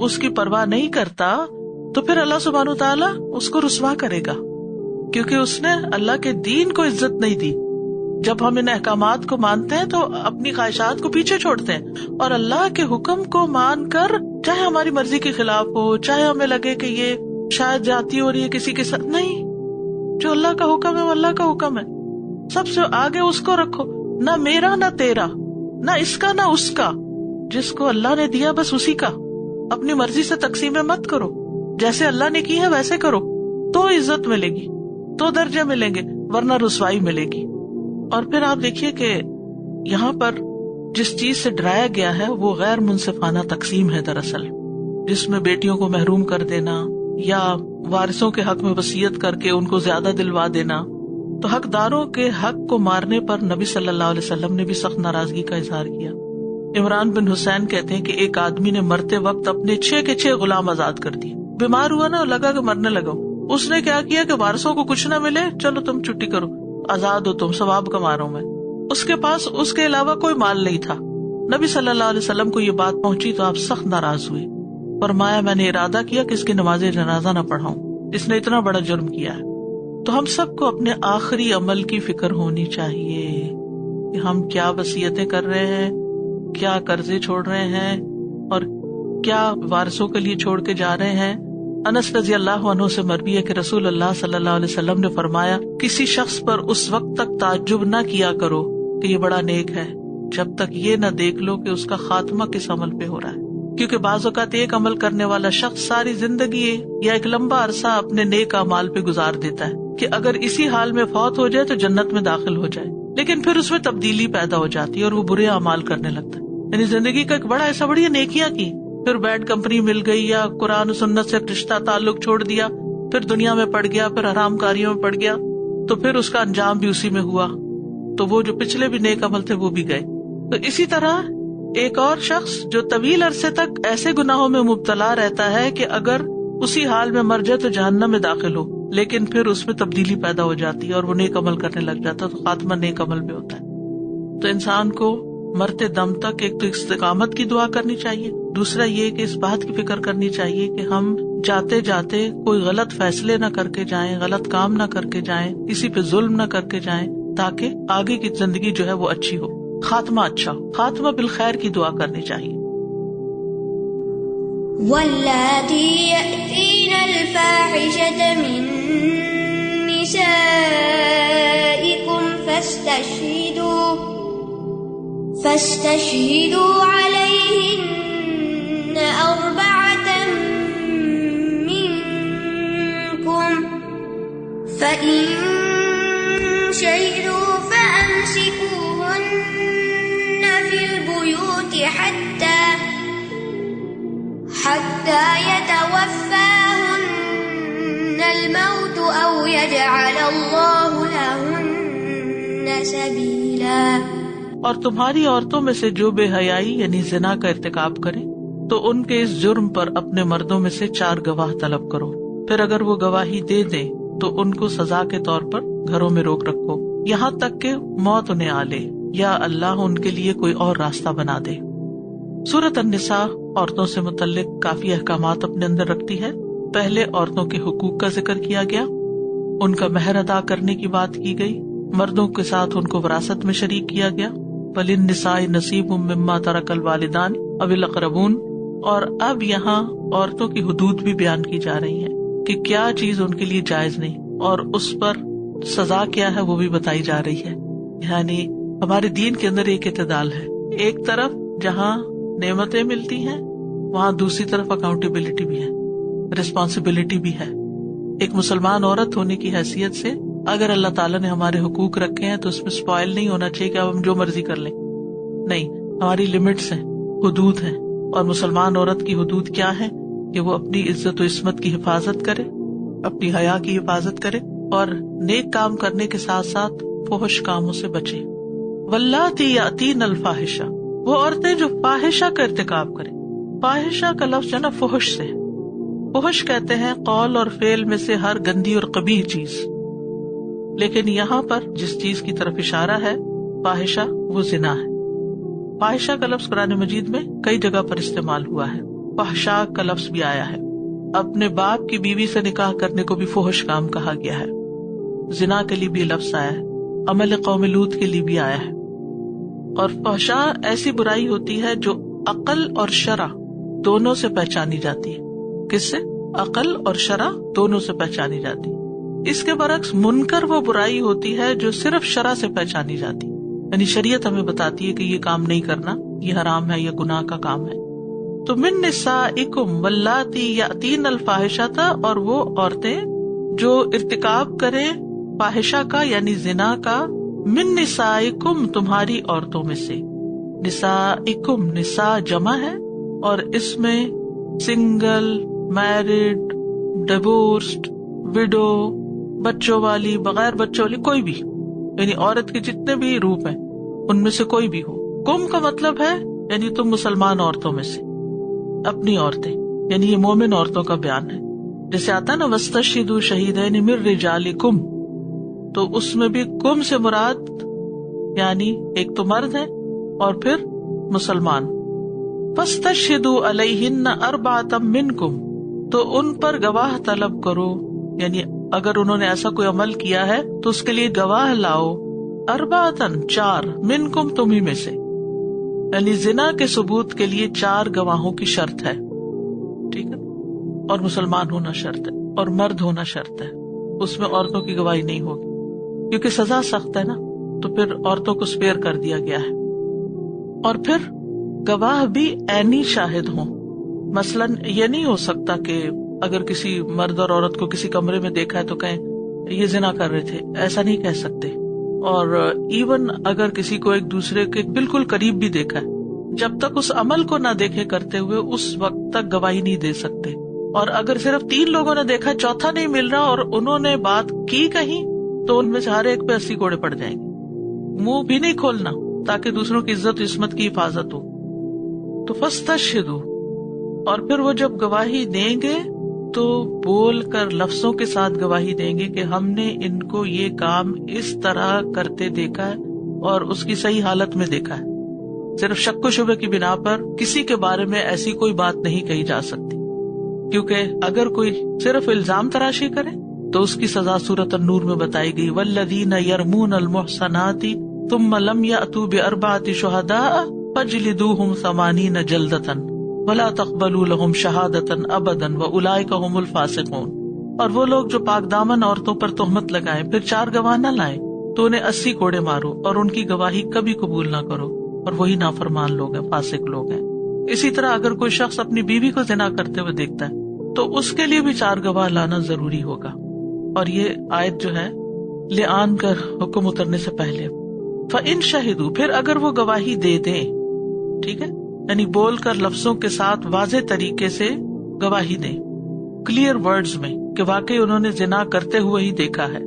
Speaker 2: اس کی پرواہ نہیں کرتا، تو پھر اللہ سبحانہ تعالیٰ اس کو رسوا کرے گا، کیونکہ اس نے اللہ کے دین کو عزت نہیں دی۔ جب ہم ان احکامات کو مانتے ہیں تو اپنی خواہشات کو پیچھے چھوڑتے ہیں، اور اللہ کے حکم کو مان کر، چاہے ہماری مرضی کے خلاف ہو، چاہے ہمیں لگے کہ یہ شاید جاتی ہو رہی ہے کسی کے ساتھ، نہیں، جو اللہ کا حکم ہے وہ اللہ کا حکم ہے، سب سے آگے اس کو رکھو، نہ میرا نہ تیرا، نہ اس کا نہ اس کا، جس کو اللہ نے دیا بس اسی کا۔ اپنی مرضی سے تقسیمیں مت کرو، جیسے اللہ نے کی ہے ویسے کرو، تو عزت ملے گی، تو درجے ملیں گے، ورنہ رسوائی ملے گی۔ اور پھر آپ دیکھیے کہ یہاں پر جس چیز سے ڈرایا گیا ہے وہ غیر منصفانہ تقسیم ہے دراصل، جس میں بیٹیوں کو محروم کر دینا یا وارثوں کے حق میں وصیت کر کے ان کو زیادہ دلوا دینا۔ تو حقداروں کے حق کو مارنے پر نبی صلی اللہ علیہ وسلم نے بھی سخت ناراضگی کا اظہار کیا۔ عمران بن حسین کہتے ہیں کہ ایک آدمی نے مرتے وقت اپنے 6 کے 6 غلام آزاد کر دیے۔ بیمار ہوا نا، لگا کہ مرنے لگا، اس نے کیا کیا کہ وارثوں کو کچھ نہ ملے، چلو تم چھٹی کرو، آزاد ہو، تم ثواب کما رہا ہوں میں۔ اس کے پاس اس کے علاوہ کوئی مال نہیں تھا۔ نبی صلی اللہ علیہ وسلم کو یہ بات پہنچی تو آپ سخت ناراض ہوئے، فرمایا میں نے ارادہ کیا کہ اس کی نماز جنازہ نہ پڑھاؤں، اس نے اتنا بڑا جرم کیا ہے۔ تو ہم سب کو اپنے آخری عمل کی فکر ہونی چاہیے کہ ہم کیا وصیتیں کر رہے ہیں، کیا قرضے چھوڑ رہے ہیں، اور کیا وارثوں کے لیے چھوڑ کے جا رہے ہیں۔ انس رضی اللہ عنہ سے مروی ہے کہ رسول اللہ صلی اللہ علیہ وسلم نے فرمایا، کسی شخص پر اس وقت تک تعجب نہ کیا کرو کہ یہ بڑا نیک ہے، جب تک یہ نہ دیکھ لو کہ اس کا خاتمہ کس عمل پہ ہو رہا ہے، کیونکہ بعض اوقات ایک عمل کرنے والا شخص ساری زندگی یا ایک لمبا عرصہ اپنے نیک اعمال پہ گزار دیتا ہے کہ اگر اسی حال میں فوت ہو جائے تو جنت میں داخل ہو جائے، لیکن پھر اس میں تبدیلی پیدا ہو جاتی ہے اور وہ برے اعمال کرنے لگتا ہے۔ یعنی زندگی کا ایک بڑا ایسا بڑی نیکیاں کی، پھر بیڈ کمپنی مل گئی یا قرآن و سنت سے رشتہ تعلق چھوڑ دیا، پھر دنیا میں پڑ گیا، پھر حرام کاریوں میں پڑ گیا، تو پھر اس کا انجام بھی اسی میں ہوا، تو وہ جو پچھلے بھی نیک عمل تھے وہ بھی گئے۔ تو اسی طرح ایک اور شخص جو طویل عرصے تک ایسے گناہوں میں مبتلا رہتا ہے کہ اگر اسی حال میں مر جائے تو جہنم میں داخل ہو، لیکن پھر اس میں تبدیلی پیدا ہو جاتی ہے اور وہ نیک عمل کرنے لگ جاتا ہے، تو خاتمہ نیک عمل میں ہوتا ہے۔ تو انسان کو مرتے دم تک ایک تو استقامت کی دعا کرنی چاہیے، دوسرا یہ کہ اس بات کی فکر کرنی چاہیے کہ ہم جاتے جاتے کوئی غلط فیصلے نہ کر کے جائیں، غلط کام نہ کر کے جائیں، کسی پہ ظلم نہ کر کے جائیں، تاکہ آگے کی زندگی جو ہے وہ اچھی ہو، خاتمہ اچھا ہو، خاتمہ بالخیر کی دعا کرنی چاہیے۔
Speaker 1: واللاتی یأتین الفاحشة من نسائکم فاستشهدوا عليهن 4 منكم فإن شهدوا فأمسكوهن في البيوت حتى يتوفاهن الموت أو يجعل الله لهن سبيلا۔
Speaker 2: اور تمہاری عورتوں میں سے جو بے حیائی یعنی زنا کا ارتکاب کریں تو ان کے اس جرم پر اپنے مردوں میں سے 4 گواہ طلب کرو، پھر اگر وہ گواہی دے دیں تو ان کو سزا کے طور پر گھروں میں روک رکھو یہاں تک کہ موت انہیں آ لے یا اللہ ان کے لیے کوئی اور راستہ بنا دے۔ سورۃ النساء عورتوں سے متعلق کافی احکامات اپنے اندر رکھتی ہے۔ پہلے عورتوں کے حقوق کا ذکر کیا گیا، ان کا مہر ادا کرنے کی بات کی گئی، مردوں کے ساتھ ان کو وراثت میں شریک کیا گیا، وَلِلنِّسَاءِ نَصِيبٌ مِّمَّا تَرَكَ الْوَالِدَانِ أَوِ الْأَقْرَبُونَ، اور اب یہاں عورتوں کی حدود بھی بیان کی جا رہی ہیں کہ کیا چیز ان کے لیے جائز نہیں اور اس پر سزا کیا ہے وہ بھی بتائی جا رہی ہے. یعنی ہمارے دین کے اندر ایک اعتدال ہے، ایک طرف جہاں نعمتیں ملتی ہیں وہاں دوسری طرف اکاؤنٹیبلٹی بھی ہے، رسپانسبلٹی بھی ہے. ایک مسلمان عورت ہونے کی حیثیت سے اگر اللہ تعالیٰ نے ہمارے حقوق رکھے ہیں تو اس میں سپوائل نہیں ہونا چاہیے کہ اب ہم جو مرضی کر لیں. نہیں، ہماری لمٹس ہیں، حدود ہیں، اور مسلمان عورت کی حدود کیا ہے کہ وہ اپنی عزت و عصمت کی حفاظت کرے، اپنی حیا کی حفاظت کرے اور نیک کام کرنے کے ساتھ ساتھ فحش کاموں سے بچے. واللاتی یاتین الفاحشہ، وہ عورتیں جو فاحشہ کا ارتکاب کریں. فاحشہ کا لفظ ہے نا فحش سے، فحش کہتے ہیں قول اور فعل میں سے ہر گندی اور قبیح چیز، لیکن یہاں پر جس چیز کی طرف اشارہ ہے فاحشہ وہ زنا ہے. فاحشہ کا لفظ قرآن مجید میں کئی جگہ پر استعمال ہوا ہے، فحشاء کا لفظ بھی آیا ہے. اپنے باپ کی بیوی سے نکاح کرنے کو بھی فحش کام کہا گیا ہے. زنا کے لیے بھی لفظ آیا ہے، عمل قوم لوط کے لیے بھی آیا ہے. اور فحشاء ایسی برائی ہوتی ہے جو عقل اور شرع دونوں سے پہچانی جاتی ہے. کس سے؟ عقل اور شرع دونوں سے پہچانی جاتی ہے. اس کے برعکس منکر وہ برائی ہوتی ہے جو صرف شرع سے پہچانی جاتی ہے، یعنی شریعت ہمیں بتاتی ہے کہ یہ کام نہیں کرنا، یہ حرام ہے، یہ گناہ کا کام ہے. تو من نسائکم واللاتی یاتین الفاحشۃ، اور وہ عورتیں جو ارتکاب کریں فاحشہ کا یعنی زنا کا، من نسائکم تمہاری عورتوں میں سے. نسائکم، نساء جمع ہے اور اس میں سنگل، میرڈ، ڈیورسڈ، وڈو، بچوں والی، بغیر بچوں والی، کوئی بھی، یعنی عورت کے جتنے بھی روپ ہیں ان میں سے کوئی بھی ہو. کم کا مطلب ہے یعنی تم مسلمان عورتوں میں سے، اپنی عورتیں، یعنی یہ مومن عورتوں کا بیان ہے. جیسے آتا نا وَاسْتَشْهِدُوا شَهِيدَيْنِ مِن رِّجَالِكُمْ، تو اس میں بھی کم سے مراد یعنی ایک تو مرد ہے اور پھر مسلمان. فَاسْتَشْهِدُوا عَلَيْهِنَّ أَرْبَعَةً مِّنكُمْ، تو ان پر گواہ طلب کرو، یعنی اگر انہوں نے ایسا کوئی عمل کیا ہے تو اس کے لیے گواہ لاؤ. اربعتن، چار، منکم، تم ہی میں سے، یعنی زنا کے ثبوت کے لیے 4 گواہوں کی شرط ہے. ٹھیک ہے، اور مسلمان ہونا شرط ہے اور مرد ہونا شرط ہے. اس میں عورتوں کی گواہی نہیں ہوگی کیونکہ سزا سخت ہے نا، تو پھر عورتوں کو سپیئر کر دیا گیا ہے. اور پھر گواہ بھی عینی شاہد ہوں. مثلاً یہ نہیں ہو سکتا کہ اگر کسی مرد اور عورت کو کسی کمرے میں دیکھا ہے تو کہیں یہ زنا کر رہے تھے، ایسا نہیں کہہ سکتے. اور ایون اگر کسی کو ایک دوسرے کے بالکل قریب بھی دیکھا ہے، جب تک اس عمل کو نہ دیکھے کرتے ہوئے اس وقت تک گواہی نہیں دے سکتے. اور اگر صرف 3 لوگوں نے دیکھا، چوتھا نہیں مل رہا اور انہوں نے بات کی کہیں، تو ان میں سے ہر ایک پہ 80 کوڑے پڑ جائیں گے. منہ بھی نہیں کھولنا تاکہ دوسروں کی عزت و عصمت کی حفاظت ہو. تو فاستشہدوا، اور پھر وہ جب گواہی دیں گے تو بول کر لفظوں کے ساتھ گواہی دیں گے کہ ہم نے ان کو یہ کام اس طرح کرتے دیکھا ہے اور اس کی صحیح حالت میں دیکھا ہے. صرف شک و شبہ کی بنا پر کسی کے بارے میں ایسی کوئی بات نہیں کہی جا سکتی، کیونکہ اگر کوئی صرف الزام تراشی کرے تو اس کی سزا سورۃ النور میں بتائی گئی. والذین یرمون المحصنات ثم لم یأتوا بأربعة شہداء فاجلدوہم 80 جلدۃ ولا تقبلوا لهم شہادة ابدا واولئک هم الفاسقون. اور وہ لوگ جو پاک دامن عورتوں پر تہمت لگائیں پھر 4 گواہ نہ لائیں تو انہیں 80 کوڑے مارو اور ان کی گواہی کبھی قبول نہ کرو، اور وہی نافرمان لوگ ہیں، فاسق لوگ ہیں. اسی طرح اگر کوئی شخص اپنی بیوی کو زنا کرتے ہوئے دیکھتا ہے تو اس کے لیے بھی 4 گواہ لانا ضروری ہوگا. اور یہ آیت جو ہے لعان کا حکم اترنے سے پہلے. فَإِن شَهِدُوا، پھر اگر وہ گواہی دے دیں، ٹھیک ہے، یعنی بول کر لفظوں کے ساتھ واضح طریقے سے گواہی دیں، کلیئر ورڈز میں کہ واقعی انہوں نے زنا کرتے ہوئے ہی دیکھا ہے،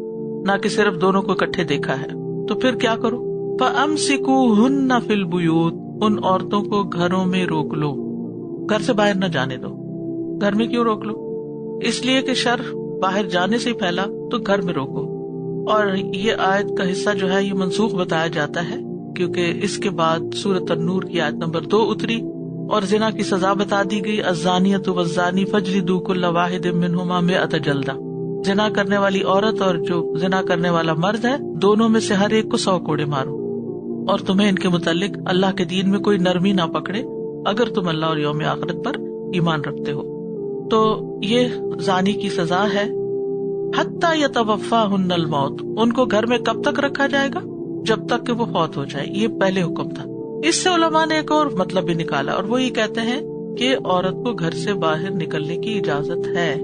Speaker 2: نہ کہ صرف دونوں کو اکٹھے دیکھا ہے، تو پھر کیا کرو؟ فَأَمْسِكُوهُنَّ فِي الْبُيُوتِ، ان عورتوں کو گھروں میں روک لو، گھر سے باہر نہ جانے دو. گھر میں کیوں روک لو؟ اس لیے کہ شر باہر جانے سے پھیلا، تو گھر میں روکو. اور یہ آیت کا حصہ جو ہے یہ منسوخ بتایا جاتا ہے کیونکہ اس کے بعد سورۃ النور کی آیت نمبر 2 اتری اور زنا کی سزا بتا دی گئی. الزانیۃ والزانی فاجلدوا کل واحد منہما 100 جلدہ، زنا کرنے والی عورت اور جو زنا کرنے والا مرد ہے دونوں میں سے ہر ایک کو 100 کوڑے مارو، اور تمہیں ان کے متعلق اللہ کے دین میں کوئی نرمی نہ پکڑے اگر تم اللہ اور یوم آخرت پر ایمان رکھتے ہو۔ تو یہ زانی کی سزا ہے۔ حتی یتوفاہن الموت، ان کو گھر میں کب تک رکھا جائے گا؟ جب تک کہ وہ فوت ہو جائے، یہ پہلے حکم تھا۔ اس سے علماء نے ایک اور مطلب بھی نکالا، اور وہ یہ کہتے ہیں کہ عورت کو گھر سے باہر نکلنے کی اجازت ہے،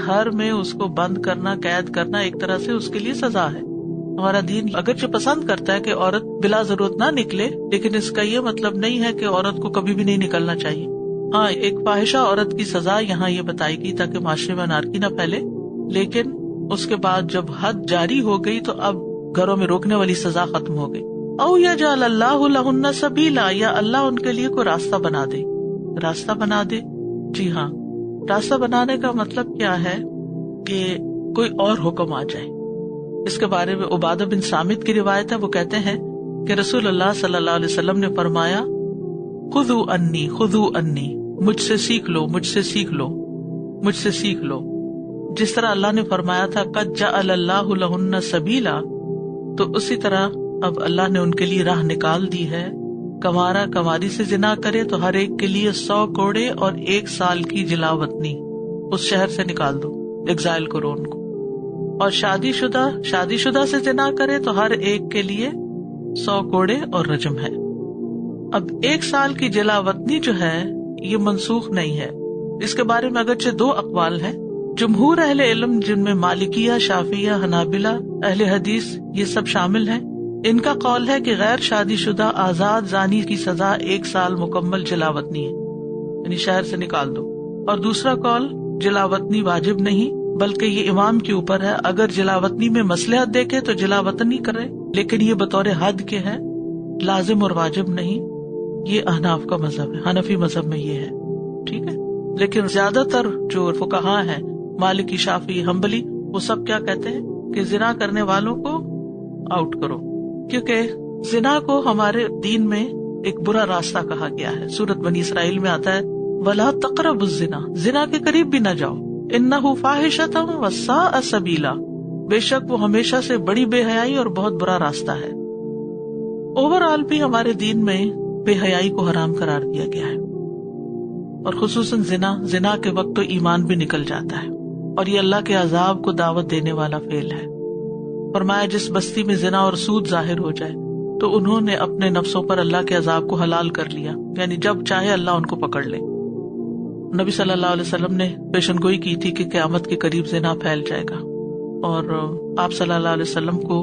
Speaker 2: گھر میں اس کو بند کرنا، قید کرنا ایک طرح سے اس کے لیے سزا ہے۔ ہمارا دین اگرچہ پسند کرتا ہے کہ عورت بلا ضرورت نہ نکلے، لیکن اس کا یہ مطلب نہیں ہے کہ عورت کو کبھی بھی نہیں نکلنا چاہیے۔ ہاں، ایک فاحشہ عورت کی سزا یہاں یہ بتائی گئی تاکہ معاشرے میں انارکی نہ پھیلے، لیکن اس کے بعد جب حد جاری ہو گئی تو اب گھروں میں روکنے والی سزا ختم ہو گئی۔ او یجعل اللہ لہن سبیلا، یا اللہ ان کے لیے کوئی راستہ بنا دے۔ راستہ بنا دے، جی ہاں، راستہ بنانے کا مطلب کیا ہے کہ کوئی اور حکم آ جائے۔ اس کے بارے میں عبادہ بن صامت کی روایت ہے، وہ کہتے ہیں کہ رسول اللہ صلی اللہ علیہ وسلم نے فرمایا، خذوا انی خذوا انی، مجھ سے سیکھ لو، مجھ سے سیکھ لو، مجھ سے سیکھ لو۔ جس طرح اللہ نے فرمایا تھا قد جعل اللہ لہن سبیلا، تو اسی طرح اب اللہ نے ان کے لیے راہ نکال دی ہے۔ کمارا کماری سے زنا کرے تو ہر ایک کے لیے 100 کوڑے اور 1 سال کی جلا وطنی، اس شہر سے نکال دو، ایگزائل کرو ان کو۔ اور شادی شدہ سے زنا کرے تو ہر ایک کے لیے 100 کوڑے اور رجم ہے۔ اب 1 سال کی جلا وطنی جو ہے یہ منسوخ نہیں ہے، اس کے بارے میں اگرچہ 2 اقوال ہیں۔ جمہور اہل علم جن میں مالکیہ، شافعیہ، حنابلہ، اہل حدیث یہ سب شامل ہیں، ان کا قول ہے کہ غیر شادی شدہ آزاد زانی کی سزا 1 سال مکمل جلاوطنی ہے، یعنی شہر سے نکال دو۔ اور دوسرا قول جلاوطنی واجب نہیں بلکہ یہ امام کے اوپر ہے، اگر جلاوطنی میں مصلحت دیکھے تو جلاوطنی کرے، لیکن یہ بطور حد کے ہے، لازم اور واجب نہیں۔ یہ احناف کا مذہب ہے، حنفی مذہب میں یہ ہے، ٹھیک ہے۔ لیکن زیادہ تر جو فقہاء ہیں، مالکی، شافعی، حنبلی، وہ سب کیا کہتے ہیں کہ زنا کرنے والوں کو آؤٹ کرو، کیونکہ زنا کو ہمارے دین میں ایک برا راستہ کہا گیا ہے۔ سورۃ بنی اسرائیل میں آتا ہے وَلَا تَقْرَبُوا الزِّنَا، زنا کے قریب بھی نہ جاؤ، إِنَّهُ فَاحِشَةٌ وَسَاءَ سَبِيلًا، بے شک وہ ہمیشہ سے بڑی بے حیائی اور بہت برا راستہ ہے۔ اوور آل بھی ہمارے دین میں بے حیائی کو حرام قرار دیا گیا ہے، اور خصوصاً زنا کے وقت تو ایمان بھی نکل جاتا ہے، اور یہ اللہ کے عذاب کو دعوت دینے والا فعل ہے۔ فرمایا جس بستی میں زنا اور سود ظاہر ہو جائے تو انہوں نے اپنے نفسوں پر اللہ کے عذاب کو حلال کر لیا، یعنی جب چاہے اللہ ان کو پکڑ لے۔ نبی صلی اللہ علیہ وسلم نے پیشن گوئی کی تھی کہ قیامت کے قریب زنا پھیل جائے گا، اور آپ صلی اللہ علیہ وسلم کو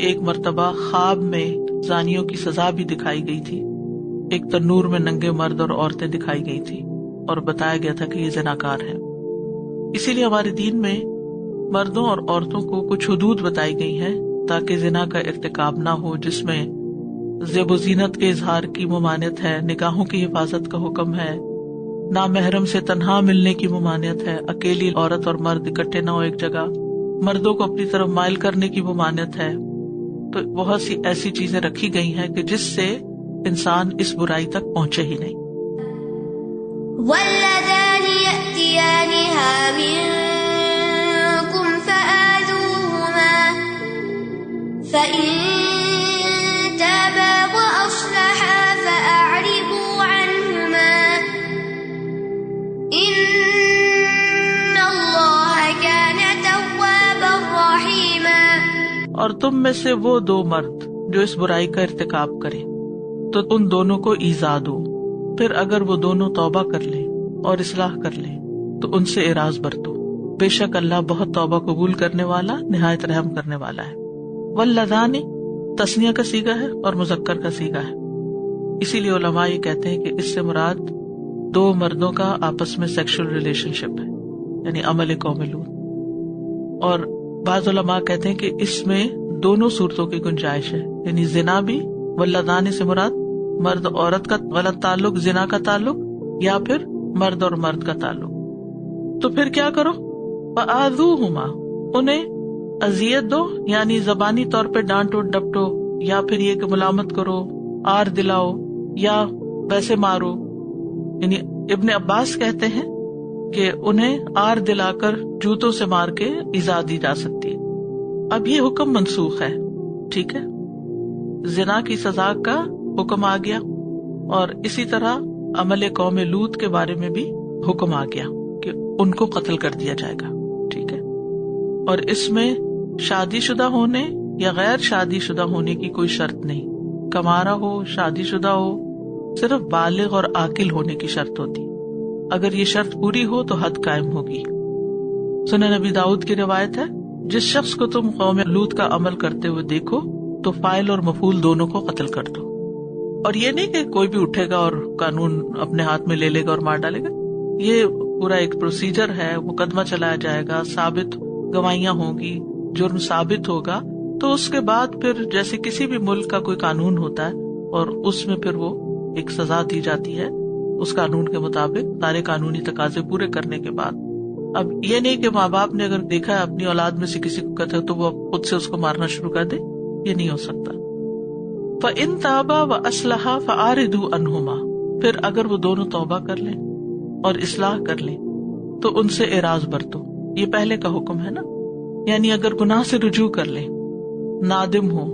Speaker 2: ایک مرتبہ خواب میں زانیوں کی سزا بھی دکھائی گئی تھی، ایک تنور میں ننگے مرد اور عورتیں دکھائی گئی تھی اور بتایا گیا تھا کہ یہ زناکار ہے۔ اسی لیے ہمارے دین میں مردوں اور عورتوں کو کچھ حدود بتائی گئی ہیں تاکہ زنا کا ارتکاب نہ ہو، جس میں زیب و زینت کے اظہار کی ممانعت ہے، نگاہوں کی حفاظت کا حکم ہے، نامحرم سے تنہا ملنے کی ممانعت ہے، اکیلی عورت اور مرد اکٹھے نہ ہو ایک جگہ، مردوں کو اپنی طرف مائل کرنے کی ممانعت ہے۔ تو بہت سی ایسی چیزیں رکھی گئی ہیں کہ جس سے انسان اس برائی تک پہنچے ہی نہیں۔
Speaker 1: واللذان يأتيانها منكم فآذوهما فإن تابا وأصلحا فأعرضوا عنهما إن الله كان توابا رحيما۔
Speaker 2: اور تم میں سے وہ 2 مرد جو اس برائی کا ارتکاب کریں تو ان دونوں کو ایذا دو، پھر اگر وہ دونوں توبہ کر لیں اور اصلاح کر لیں تو ان سے اعراض برتو، بے شک اللہ بہت توبہ قبول کرنے والا، نہایت رحم کرنے والا ہے۔ واللذان تثنیہ کا صیغہ ہے اور مذکر کا صیغہ ہے، اسی لیے علماء یہ کہتے ہیں کہ اس سے مراد 2 مردوں کا آپس میں سیکشل ریلیشن شپ ہے، یعنی عمل قوم لوط۔ اور بعض علماء کہتے ہیں کہ اس میں دونوں صورتوں کی گنجائش ہے، یعنی زنا بھی، واللذان سے مراد مرد عورت کا غلط تعلق، زنا کا تعلق، یا پھر مرد اور مرد کا تعلق۔ تو پھر کیا کرو؟ فآذوهما، انہیں اذیت دو، یعنی زبانی طور پہ ڈانٹو ڈپٹو، یا پھر یہ کہ ملامت کرو، آر دلاؤ، یا ویسے مارو۔ یعنی ابن عباس کہتے ہیں کہ انہیں آر دلا کر جوتوں سے مار کے ایذا دی جا سکتی ہے. اب یہ حکم منسوخ ہے. ٹھیک ہے, زنا کی سزا کا حکم آ گیا, اور اسی طرح عمل قوم لوط کے بارے میں بھی حکم آ گیا کہ ان کو قتل کر دیا جائے گا. ٹھیک ہے, اور اس میں شادی شدہ ہونے یا غیر شادی شدہ ہونے کی کوئی شرط نہیں. کمارا ہو, شادی شدہ ہو, صرف بالغ اور عاقل ہونے کی شرط ہوتی. اگر یہ شرط پوری ہو تو حد قائم ہوگی. سنن نبی داؤد کی روایت ہے, جس شخص کو تم قوم لوط کا عمل کرتے ہوئے دیکھو تو فاعل اور مفعول دونوں کو قتل کر دو. اور یہ نہیں کہ کوئی بھی اٹھے گا اور قانون اپنے ہاتھ میں لے لے گا اور مار ڈالے گا. یہ پورا ایک پروسیجر ہے, مقدمہ چلایا جائے گا, ثابت گواہیاں ہوں گی, جرم ثابت ہوگا, تو اس کے بعد پھر جیسے کسی بھی ملک کا کوئی قانون ہوتا ہے اور اس میں پھر وہ ایک سزا دی جاتی ہے اس قانون کے مطابق, سارے قانونی تقاضے پورے کرنے کے بعد. اب یہ نہیں کہ ماں باپ نے اگر دیکھا ہے اپنی اولاد میں سے کسی کو قتل تو وہ خود سے اس کو مارنا شروع کر دے, یہ نہیں ہو سکتا. فَإِن تَابَا وَأَصْلَحَا فَأَعْرِضُوا عَنْهُمَا, پھر اگر وہ دونوں توبہ کر لیں اور اصلاح کر لیں تو ان سے اعراض برتو. یہ پہلے کا حکم ہے نا, یعنی اگر گناہ سے رجوع کر لیں, نادم ہو,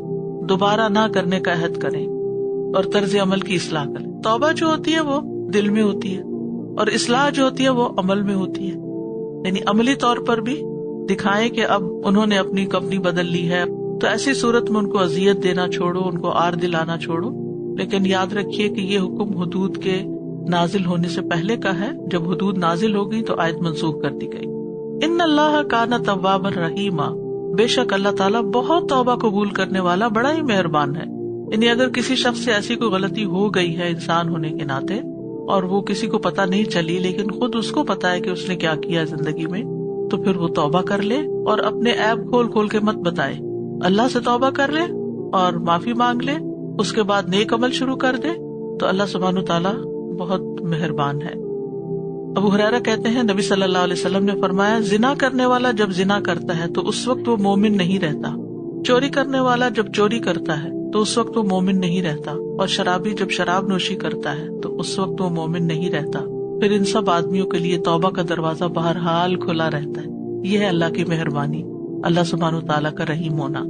Speaker 2: دوبارہ نہ کرنے کا عہد کریں اور طرز عمل کی اصلاح کریں. توبہ جو ہوتی ہے وہ دل میں ہوتی ہے اور اصلاح جو ہوتی ہے وہ عمل میں ہوتی ہے. یعنی عملی طور پر بھی دکھائیں کہ اب انہوں نے اپنی کمپنی بدل لی ہے, تو ایسی صورت میں ان کو اذیت دینا چھوڑو, ان کو آر دلانا چھوڑو. لیکن یاد رکھیے کہ یہ حکم حدود کے نازل ہونے سے پہلے کا ہے. جب حدود نازل ہو گئی تو آیت منسوخ کر دی گئی. ان اللہ کان توابا رحیما, بے شک اللہ تعالیٰ بہت توبہ قبول کرنے والا, بڑا ہی مہربان ہے. یعنی اگر کسی شخص سے ایسی کوئی غلطی ہو گئی ہے انسان ہونے کے ناطے اور وہ کسی کو پتہ نہیں چلی, لیکن خود اس کو پتا ہے کہ اس نے کیا کیا زندگی میں, تو پھر وہ توبہ کر لے اور اپنے عیب کھول کھول کے مت بتائے. اللہ سے توبہ کر لے اور معافی مانگ لے, اس کے بعد نیک عمل شروع کر دے, تو اللہ سبحانہ تعالیٰ بہت مہربان ہے. ابو ہریرہ کہتے ہیں نبی صلی اللہ علیہ وسلم نے فرمایا, زنا کرنے والا جب زنا کرتا ہے تو اس وقت وہ مومن نہیں رہتا. چوری کرنے والا جب چوری کرتا ہے تو اس وقت وہ مومن نہیں رہتا, اور شرابی جب شراب نوشی کرتا ہے تو اس وقت وہ مومن نہیں رہتا. پھر ان سب آدمیوں کے لیے توبہ کا دروازہ بہرحال کھلا رہتا ہے. یہ ہے اللہ کی مہربانی, اللہ سبحانہ تعالیٰ کا رحیم ہونا.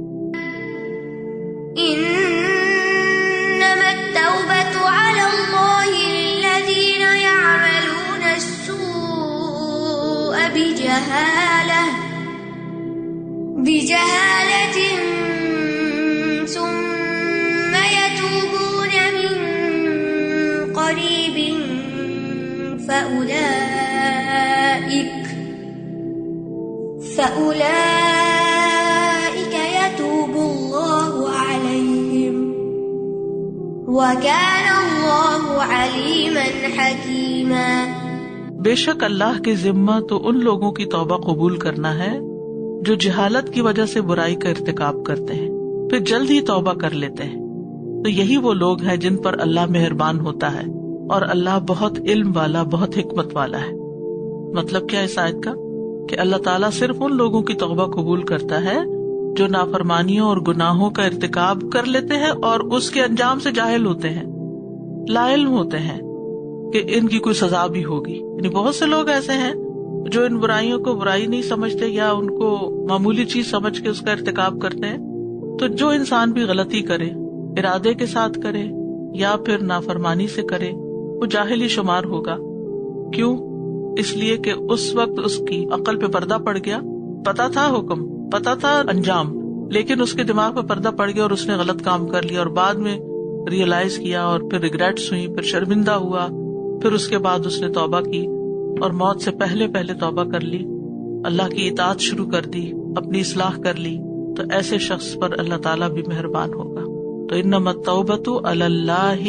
Speaker 1: انما التوبة على الله للذين يعملون السوء بجهالة ثم يتوبون من قريب فأولئك يتوب الله عليهم وَكَانَ اللَّهُ عَلِيمًا حَكِيمًا.
Speaker 2: بے شک اللہ کے ذمہ تو ان لوگوں کی توبہ قبول کرنا ہے جو جہالت کی وجہ سے برائی کا ارتکاب کرتے ہیں پھر جلد ہی توبہ کر لیتے ہیں. تو یہی وہ لوگ ہیں جن پر اللہ مہربان ہوتا ہے, اور اللہ بہت علم والا, بہت حکمت والا ہے. مطلب کیا اس آیت کا کہ اللہ تعالیٰ صرف ان لوگوں کی توبہ قبول کرتا ہے جو نافرمانیوں اور گناہوں کا ارتکاب کر لیتے ہیں اور اس کے انجام سے جاہل ہوتے ہیں, لا علم ہوتے ہیں کہ ان کی کوئی سزا بھی ہوگی. یعنی بہت سے لوگ ایسے ہیں جو ان برائیوں کو برائی نہیں سمجھتے یا ان کو معمولی چیز سمجھ کے اس کا ارتکاب کرتے ہیں. تو جو انسان بھی غلطی کرے, ارادے کے ساتھ کرے یا پھر نافرمانی سے کرے, وہ جاہل ہی شمار ہوگا. کیوں؟ اس لیے کہ اس وقت اس کی عقل پہ پردہ پڑ گیا, پتا تھا حکم, پتا تھا انجام, لیکن اس کے دماغ پہ پردہ پڑ گیا اور اس نے غلط کام کر لیا, اور بعد میں ریئلائز کیا اور پھر ریگریٹس ہوئی, پھر شرمندہ ہوا, پھر اس کے بعد اس نے توبہ کی اور موت سے پہلے توبہ کر لی, اللہ کی اطاعت شروع کر دی, اپنی اصلاح کر لی. تو ایسے شخص پر اللہ تعالیٰ بھی مہربان ہوگا. تو انما التوبۃ علی اللہ,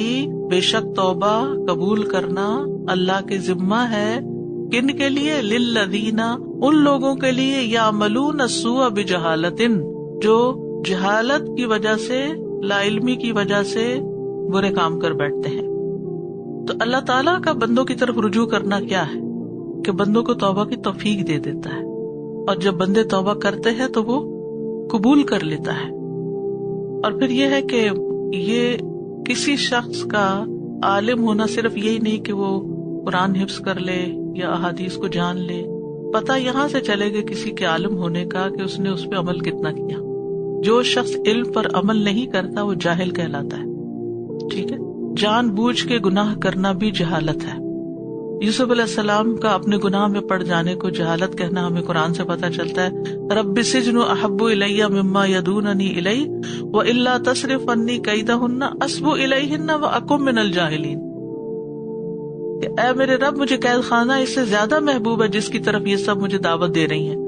Speaker 2: بے شک توبہ قبول کرنا اللہ کے ذمہ ہے. کن کے لیے؟ للذین, ان لوگوں کے لیے, یعملون السوء بجہالۃ, جو جہالت کی وجہ سے, لا علمی کی وجہ سے برے کام کر بیٹھتے ہیں. تو اللہ تعالیٰ کا بندوں کی طرف رجوع کرنا کیا ہے کہ بندوں کو توبہ کی توفیق دے دیتا ہے, اور جب بندے توبہ کرتے ہیں تو وہ قبول کر لیتا ہے. اور پھر یہ ہے کہ یہ کسی شخص کا عالم ہونا صرف یہی نہیں کہ وہ قرآن حفظ کر لے یا احادیث کو جان لے، پتہ یہاں سے چلے گا کسی کے عالم ہونے کا کہ اس نے اس پہ عمل کتنا کیا. جو شخص علم پر عمل نہیں کرتا وہ جاہل کہلاتا ہے. ٹھیک ہے، جان بوجھ کے گناہ کرنا بھی جہالت ہے. یوسف علیہ السلام کا اپنے گناہ میں پڑ جانے کو جہالت کہنا ہمیں قرآن سے پتہ چلتا ہے. رب السجن احب الی مما یدوننی الی والا تصرف عنی کیدہن اصب الیہن واکن من الجاہلین. کہ اے میرے رب، مجھے قید خانہ اس سے زیادہ محبوب ہے جس کی طرف یہ سب مجھے دعوت دے رہی ہیں.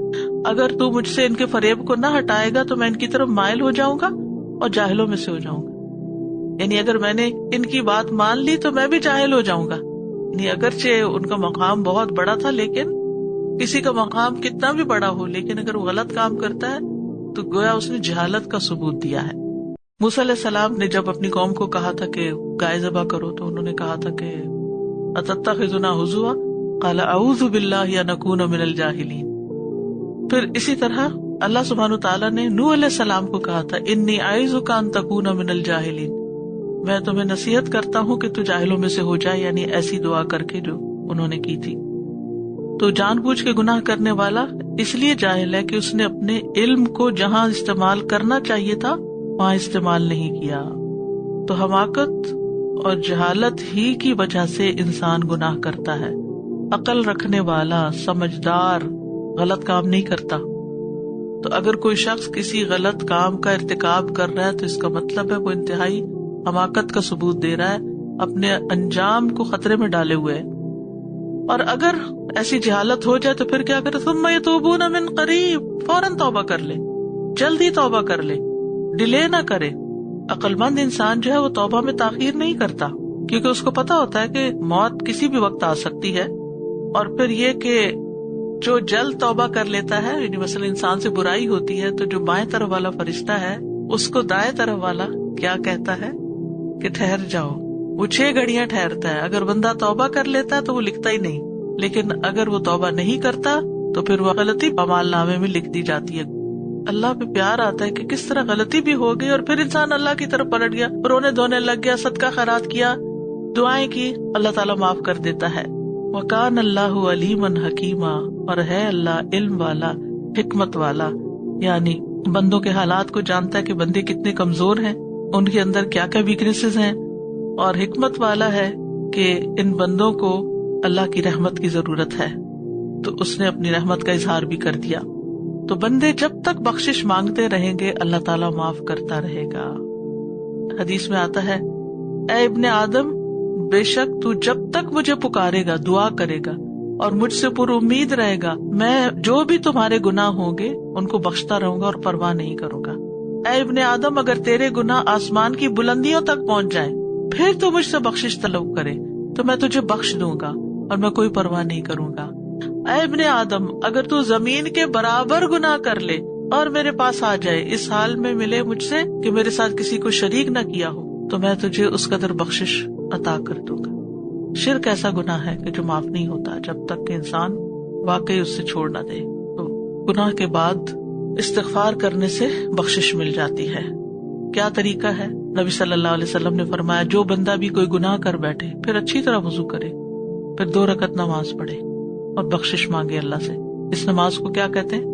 Speaker 2: اگر تو مجھ سے ان کے فریب کو نہ ہٹائے گا تو میں ان کی طرف مائل ہو جاؤں گا اور جاہلوں میں سے ہو جاؤں گا. یعنی اگر میں نے ان کی بات مان لی تو میں بھی جاہل ہو جاؤں گا. یعنی اگرچہ ان کا مقام بہت بڑا تھا، لیکن کسی کا مقام کتنا بھی بڑا ہو، لیکن اگر وہ غلط کام کرتا ہے تو گویا اس نے جہالت کا ثبوت دیا ہے. موسیٰ علیہ السلام نے جب اپنی قوم کو کہا تھا کہ گائے ذبح کرو تو انہوں نے کہا تھا کہ اتتخذنا ہزوا قال اعوذ باللہ ان اکون من الجاہلین. پھر اسی طرح اللہ سبحانہ تعالیٰ نے نوح علیہ السلام کو کہا تھا انی اعوذک ان تکون من الجاہلین، میں تمہیں نصیحت کرتا ہوں کہ تو جاہلوں میں سے ہو جائے، یعنی ایسی دعا کر کے جو انہوں نے کی تھی. تو جان بوجھ کے گناہ کرنے والا اس لیے جاہل ہے کہ اس نے اپنے علم کو جہاں استعمال کرنا چاہیے تھا وہاں استعمال نہیں کیا. تو حماقت اور جہالت ہی کی وجہ سے انسان گناہ کرتا ہے. عقل رکھنے والا، سمجھدار غلط کام نہیں کرتا. تو اگر کوئی شخص کسی غلط کام کا ارتکاب کر رہا ہے تو اس کا مطلب ہے وہ انتہائی حماقت کا ثبوت دے رہا ہے، اپنے انجام کو خطرے میں ڈالے ہوئے ہے. اور اگر ایسی جہالت ہو جائے تو پھر کیا کرے؟ ثم یتوبون من قریب، فوراً توبہ کر لے، جلدی توبہ کر لے، ڈیلے نہ کرے. عقل مند انسان جو ہے وہ توبہ میں تاخیر نہیں کرتا، کیونکہ اس کو پتا ہوتا ہے کہ موت کسی بھی وقت آ سکتی ہے. اور پھر یہ کہ جو جلد توبہ کر لیتا ہے، یعنی مثلا انسان سے برائی ہوتی ہے تو جو بائیں طرف والا فرشتہ ہے اس کو دائیں طرف والا کیا کہتا ہے کہ ٹھہر جاؤ. وہ 6 گھڑیاں ٹھہرتا ہے. اگر بندہ توبہ کر لیتا ہے تو وہ لکھتا ہی نہیں، لیکن اگر وہ توبہ نہیں کرتا تو پھر وہ غلطی اعمال نامے میں لکھ دی جاتی ہے. اللہ پہ پیار آتا ہے کہ کس طرح غلطی بھی ہو گئی اور پھر انسان اللہ کی طرف پلٹ گیا، رونے دھونے لگ گیا، صدقہ خیرات کیا، دعائیں کی، اللہ تعالیٰ معاف کر دیتا ہے. وَكَانَ اللَّهُ عَلِيمًا حَكِيمًا، اور ہے اللہ علم والا، حکمت والا، یعنی بندوں کے حالات کو جانتا ہے کہ بندے کتنے کمزور ہیں، ان کے اندر کیا کیا ویکنیسز ہیں، اور حکمت والا ہے کہ ان بندوں کو اللہ کی رحمت کی ضرورت ہے تو اس نے اپنی رحمت کا اظہار بھی کر دیا. تو بندے جب تک بخشش مانگتے رہیں گے اللہ تعالیٰ معاف کرتا رہے گا. حدیث میں آتا ہے اے ابن آدم، بے شک تو جب تک مجھے پکارے گا، دعا کرے گا اور مجھ سے پر امید رہے گا، میں جو بھی تمہارے گناہ ہوں گے ان کو بخشتا رہوں گا اور پرواہ نہیں کروں گا. اے ابن آدم، اگر تیرے گناہ آسمان کی بلندیوں تک پہنچ جائیں پھر تو مجھ سے بخشش طلب کرے تو میں تجھے بخش دوں گا اور میں کوئی پرواہ نہیں کروں گا. اے ابن آدم، اگر تو زمین کے برابر گناہ کر لے اور میرے پاس آ جائے، اس حال میں ملے مجھ سے کہ میرے ساتھ کسی کو شریک نہ کیا ہو، تو میں تجھے اس قدر بخشش عطا کر دوں گا. شرک ایسا گناہ ہے کہ جو معاف نہیں ہوتا جب تک کہ انسان واقعی اس سے چھوڑ نہ دے. تو گناہ کے بعد استغفار کرنے سے بخشش مل جاتی ہے. کیا طریقہ ہے؟ نبی صلی اللہ علیہ وسلم نے فرمایا جو بندہ بھی کوئی گناہ کر بیٹھے پھر اچھی طرح وضو کرے، پھر 2 رکعت نماز پڑھے اور بخشش مانگے اللہ سے. اس نماز کو کیا کہتے ہیں؟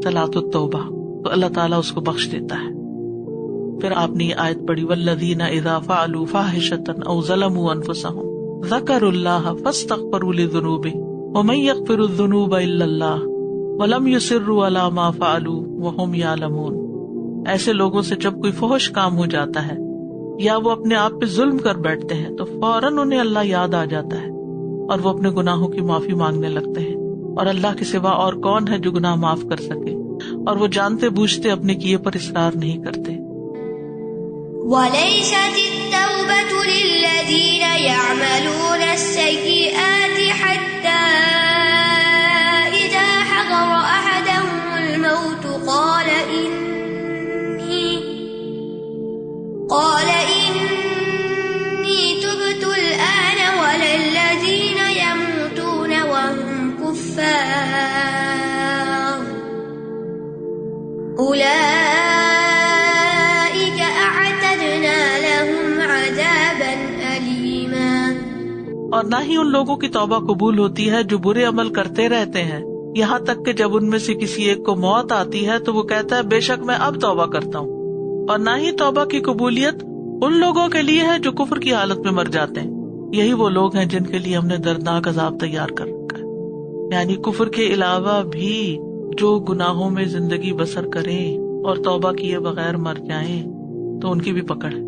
Speaker 2: صلاۃ التوبہ. تو اللہ تعالیٰ اس کو بخش دیتا ہے. پھر آپ نے یہ آیت پڑھی والذین اذا فعلوا فاحشۃ او ظلموا انفسهم ذکروا اللہ فاستغفروا لذنوبهم ومن یغفر الذنوب الا اللہ ولم یصروا علی ما فعلوا وهم یعلمون. ایسے لوگوں سے جب کوئی فحش کام ہو جاتا ہے یا وہ اپنے آپ پہ ظلم کر بیٹھتے ہیں تو فوراً انہیں اللہ یاد آ جاتا ہے اور وہ اپنے گناہوں کی معافی مانگنے لگتے ہیں. اور اللہ کے سوا اور کون ہے جو گناہ معاف کر سکے، اور وہ جانتے بوجھتے اپنے کیے پر اصرار نہیں کرتے.
Speaker 1: وَلَيْسَتِ التَّوْبَةُ لِلَّذِينَ يَعْمَلُونَ السَّيِّئَاتِ حَتَّى إِذَا حَضَرَ أَحَدَهُمُ الْمَوْتُ قَالَ إِنِّي تُبْتُ الْآنَ وَلَا الَّذِينَ يَمُوتُونَ وَهُمْ كُفَّارٌ أُولَئِكَ أَعْتَدْنَا لَهُمْ
Speaker 2: اور نہ ہی ان لوگوں کی توبہ قبول ہوتی ہے جو برے عمل کرتے رہتے ہیں، یہاں تک کہ جب ان میں سے کسی ایک کو موت آتی ہے تو وہ کہتا ہے بے شک میں اب توبہ کرتا ہوں۔ اور نہ ہی توبہ کی قبولیت ان لوگوں کے لیے ہے جو کفر کی حالت میں مر جاتے ہیں، یہی وہ لوگ ہیں جن کے لیے ہم نے دردناک عذاب تیار کر رکھا ہے۔ یعنی کفر کے علاوہ بھی جو گناہوں میں زندگی بسر کریں اور توبہ کیے بغیر مر جائیں تو ان کی بھی پکڑ ہے۔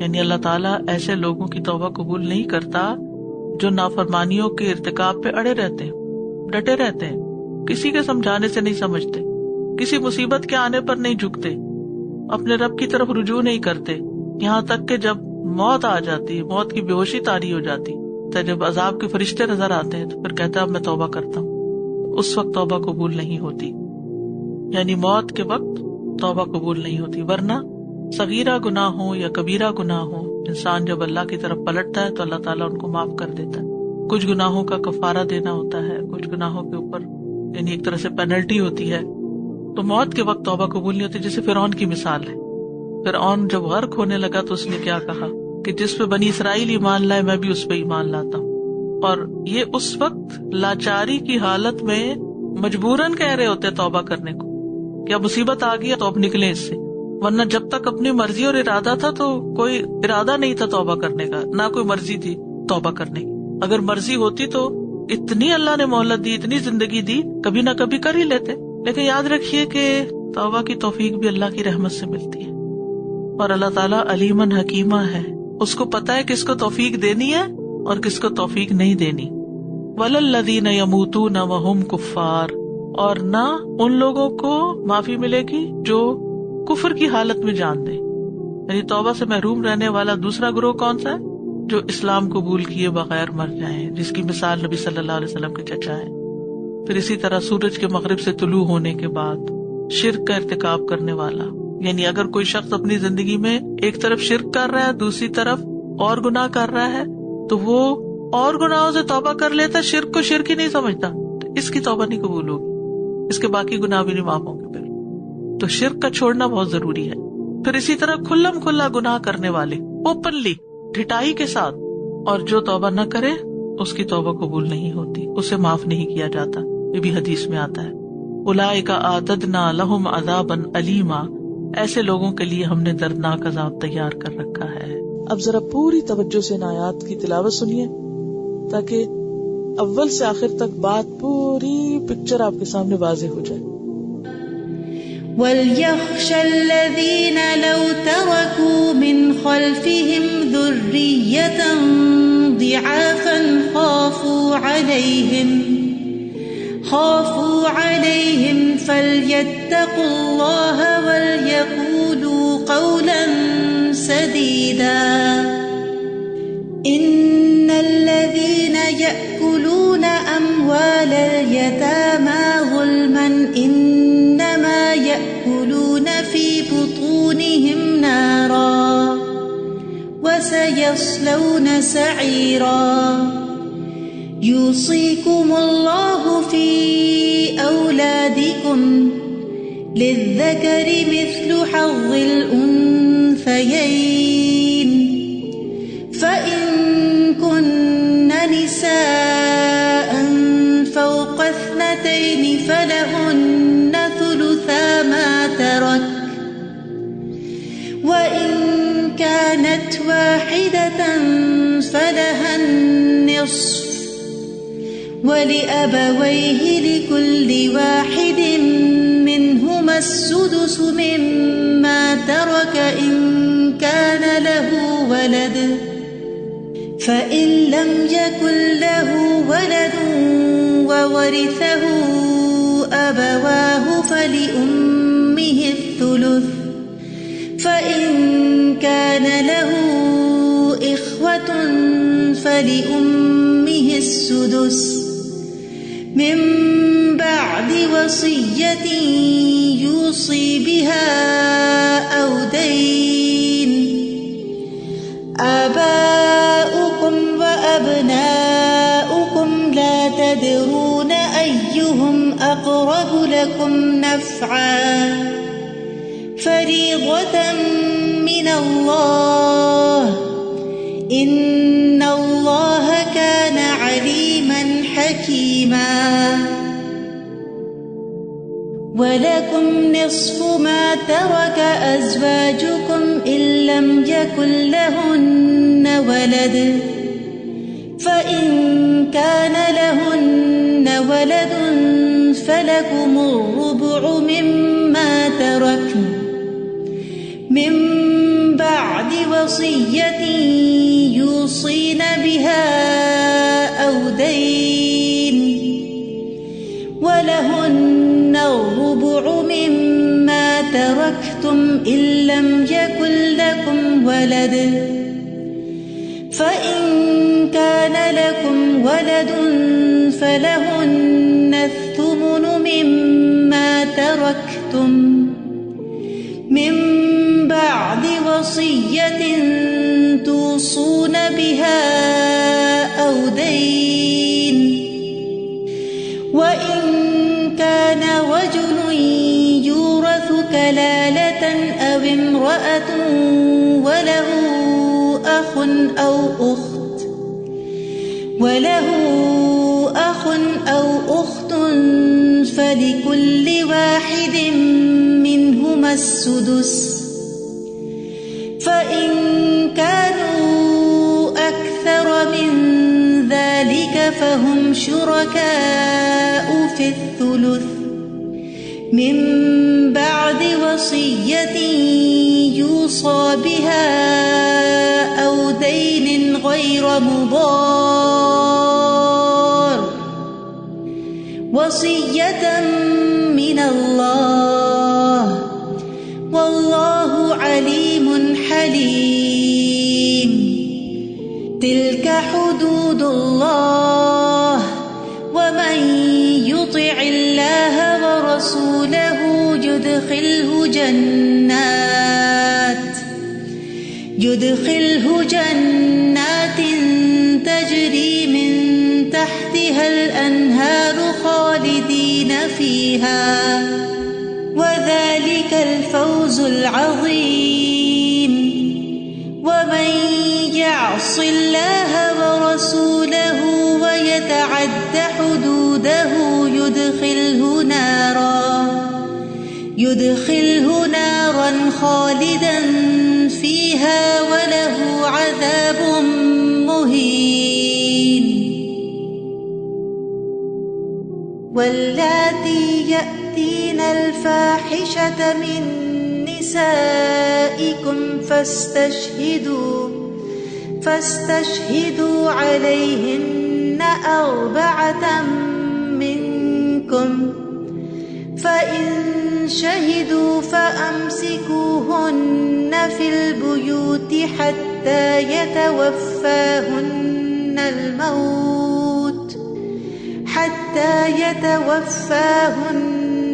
Speaker 2: یعنی اللہ تعالیٰ ایسے لوگوں کی توبہ قبول نہیں کرتا جو نافرمانیوں کے ارتکاب پہ اڑے رہتے ہیں، ڈٹے رہتے ہیں، کسی کے سمجھانے سے نہیں سمجھتے، کسی مصیبت کے آنے پر نہیں جھکتے، اپنے رب کی طرف رجوع نہیں کرتے، یہاں تک کہ جب موت آ جاتی، موت کی بے ہوشی طاری ہو جاتی، تو جب عذاب کے فرشتے نظر آتے ہیں تو پھر کہتا ہے اب میں توبہ کرتا ہوں، اس وقت توبہ قبول نہیں ہوتی۔ یعنی موت کے وقت توبہ قبول نہیں ہوتی، ورنہ صغیرہ گناہ ہو یا کبیرہ گناہ ہو، انسان جب اللہ کی طرف پلٹتا ہے تو اللہ تعالیٰ ان کو معاف کر دیتا ہے۔ کچھ گناہوں کا کفارہ دینا ہوتا ہے، کچھ گناہوں کے اوپر یعنی ایک طرح سے پینلٹی ہوتی ہے، تو موت کے وقت توبہ قبول نہیں ہوتی۔ جیسے فرعون کی مثال ہے، فرعون جب غرق ہونے لگا تو اس نے کیا کہا کہ جس پہ بنی اسرائیل ایمان لائے میں بھی اس پہ ایمان لاتا ہوں، اور یہ اس وقت لاچاری کی حالت میں مجبوراً کہہ رہے ہوتے توبہ کرنے کو کہ اب مصیبت آ گئی تو اب نکلیں اس سے، ورنہ جب تک اپنی مرضی اور ارادہ تھا تو کوئی ارادہ نہیں تھا توبہ کرنے کا، نہ کوئی مرضی تھی توبہ کرنے کی۔ اگر مرضی ہوتی تو اتنی اللہ نے مہلت دی، اتنی زندگی دی، کبھی نہ کبھی کر ہی لیتے۔ لیکن یاد رکھیے کہ توبہ کی توفیق بھی اللہ کی رحمت سے ملتی ہے، اور اللہ تعالیٰ علیمن حکیمہ ہے، اس کو پتا ہے کس کو توفیق دینی ہے اور کس کو توفیق نہیں دینی۔ وَلَلَّذِينَ يَمُوتُونَ وَهُمْ كُفَّارٌ، اور نہ ان لوگوں کو معافی ملے گی جو کفر کی حالت میں جان دیں۔ یعنی توبہ سے محروم رہنے والا دوسرا گروہ کون سا ہے؟ جو اسلام قبول کیے بغیر مر جائیں، جس کی مثال نبی صلی اللہ علیہ وسلم کے چچا ہے۔ پھر اسی طرح سورج کے مغرب سے طلوع ہونے کے بعد شرک کا ارتکاب کرنے والا، یعنی اگر کوئی شخص اپنی زندگی میں ایک طرف شرک کر رہا ہے، دوسری طرف اور گناہ کر رہا ہے، تو وہ اور گناہوں سے توبہ کر لیتا، شرک کو شرک ہی نہیں سمجھتا، تو اس کی توبہ نہیں قبول ہوگی، اس کے باقی گناہ بھی نہیں معاف ہوں گے۔ پھر تو شرک کا چھوڑنا بہت ضروری ہے۔ پھر اسی طرح کھلم کھلا گناہ کرنے والے اوپنلی ڈھٹائی کے ساتھ، اور جو توبہ نہ کرے اس کی توبہ قبول نہیں ہوتی، اسے معاف نہیں کیا جاتا، یہ بھی حدیث میں آتا ہے۔ اولئک اعتدنا لہم عذابا علیما، ایسے لوگوں کے لیے ہم نے دردناک عذاب تیار کر رکھا ہے۔ اب ذرا پوری توجہ سے ان آیات کی تلاوت سنیے تاکہ اول سے آخر تک بات پوری پکچر آپ کے سامنے واضح ہو جائے۔
Speaker 3: وَلْيَخْشَ الَّذِينَ لَوْ تَرَكُوا مِنْ خَلْفِهِمْ ذُرِّيَّةً ضِعَافًا خَافُوا عَلَيْهِمْ فَلْيَتَّقُوا اللَّهَ وَلْيَقُولُوا قَوْلًا سَدِيدًا إِنَّ الَّذِينَ يَأْكُلُونَ أَمْوَالَ الْيَتَامَى ظُلْمًا إِنَّمَا يَأْكُلُونَ فِي بُطُونِهِمْ نَارًا وَسَيَصْلَوْنَ سَعِيرًا يُوصِيكُمُ اللَّهُ فِي أَوْلَادِكُمْ لِلذَّكَرِ مِثْلُ حَظِّ الْأُنثَيَيْنِ فَإِن كُنَّ نِسَاءً فَوْقَ اثْنَتَيْنِ فَلَهُنَّ ثُلُثَا مَا تَرَكَ وَإِن كَانَتْ وَاحِدَةً فَلَهَا النِّصْفُ وَلِأَبَوَيْهِ لِكُلِّ وَاحِدٍ مِّنْهُمَا السُّدُسُ مِمَّا تَرَكَ إِن كَانَ لَهُ وَلَدٌ فَإِن لَّمْ يَكُن لَّهُ وَلَدٌ وَوَرِثَهُ أَبَوَاهُ فَلِأُمِّهِ الثُّلُثُ فَإِن كَانَ لَهُ إِخْوَةٌ فَلِأُمِّهِ السُّدُسُ مِن بَعْدِ وَصِيَّةٍ يُوصِي بِهَا أَوْ دَيْنٍ آباؤكم وأبناؤكم لا تدرون أيهم أقرب لكم نفعا فريضة من الله إن الله كان عليما حكيما وَلَكُمْ نِصْفُ مَا تَرَكَ أَزْوَاجُكُمْ إِن لَّمْ يَكُن لَّهُنَّ وَلَدٌ فَإِن كَانَ لَهُنَّ وَلَدٌ فَلَكُمُ الرُّبُعُ مِمَّا تَرَكْنَ مِن بَعْدِ وَصِيَّةٍ يُوصِينَ بِهَا أَوْ دَيْنٍ وَلَهُنَّ الرُّبُعُ مِمَّا تَرَكْتُمْ إِن لَّمْ يَكُن لَّكُمْ وَلَدٌ فَإِن كَانَ لَكُمْ وَلَدٌ فَلَهُنَّ الثُّمُنُ مِمَّا تَرَكْتُمْ مِن بَعْدِ وَصِيَّةٍ تُوصُونَ بِهَا أَوْ دَيْنٍ وَإِن كَانَ رَجُلٌ يُورَثُ كَلَالَةً أَوِ امْرَأَةٌ وَلَهُ أَخٌ أَوْ أُخْتٌ فَلِكُلِّ وَاحِدٍ مِّنْهُمَا السُّدُسُ فَإِن كَانُوا أَكْثَرَ مِن ذَلِكَ فَهُمْ شُرَكَاءُ فِي الثُّلُثِ مِن بَعْدِ وَصِيَّةٍ يُوصَى بِهَا أَوْ دَيْنٍ غَيْرَ مُضَارٍّ وَصِيَّةً مِّنَ اللَّهِ وَاللَّهُ عَلِيمٌ حَلِيمٌ تِلْكَ حُدُودُ اللَّهِ وَمَن يُطِعِ اللَّهَ وَرَسُولَهُ يُدْخِلْهُ جَنَّاتٍ تَجْرِي مِن تَحْتِهَا الْأَنْهَارُ خَالِدِينَ فِيهَا وَذَلِكَ الْفَوْزُ الْعَظِيمُ وَمَن يَعْصِ اللَّهَ وَرَسُولَهُ وَيَتَعَدَّ حُدُودَهُ يُدْخِلْهُ نَارًا خَالِدًا فِيهَا وَلَهُ عَذَابٌ مُهِينٌ وَاللَّاتِي يَأْتِينَ الْفَاحِشَةَ مِن نِّسَائِكُمْ فاستشهدوا عليهن 4 منكم فإن شهدوا فأمسكوهن في البيوت حتى يتوفاهن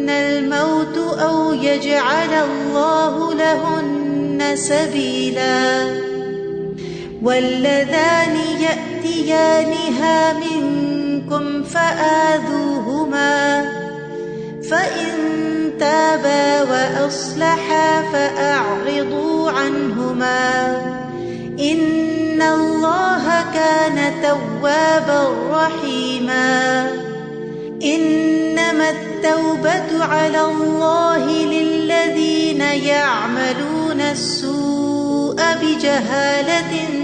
Speaker 3: الموت أو يجعل الله لهن سبيلا واللذان يأتيانها منكم فآذوهما فإن تابا وأصلحا فأعرضوا عنهما إن الله كان توابا رحيما إنما التوبة على الله للذين يعملون السوء بجهالة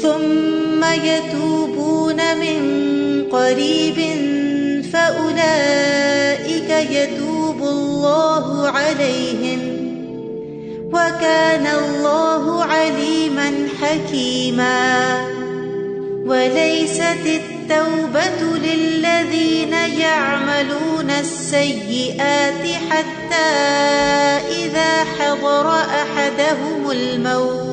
Speaker 3: ثم يتوبون من قريب فأولئك يتوب الله عليهم وكان الله عليما حكيما وليست التوبة للذين يعملون السيئات حتى إذا حضر أحدهم الموت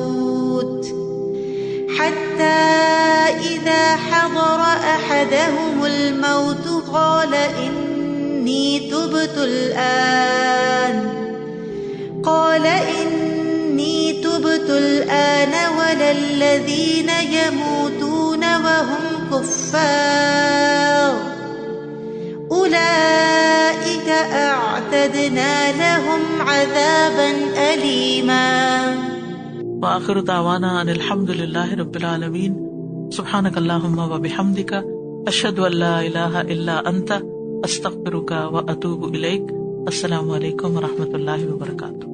Speaker 3: قال إني تبت الآن ولا الذين يموتون وهم كفار أولئك أعتدنا لهم عذابا أليما
Speaker 2: وآخر دعوانا ان الحمد للہ رب العالمین. سبحانک اللہم وبحمدک، اشہد ان لا الہ الا انت، استغفرک واتوب الیک. السلام علیکم ورحمۃ اللہ وبرکاتہ.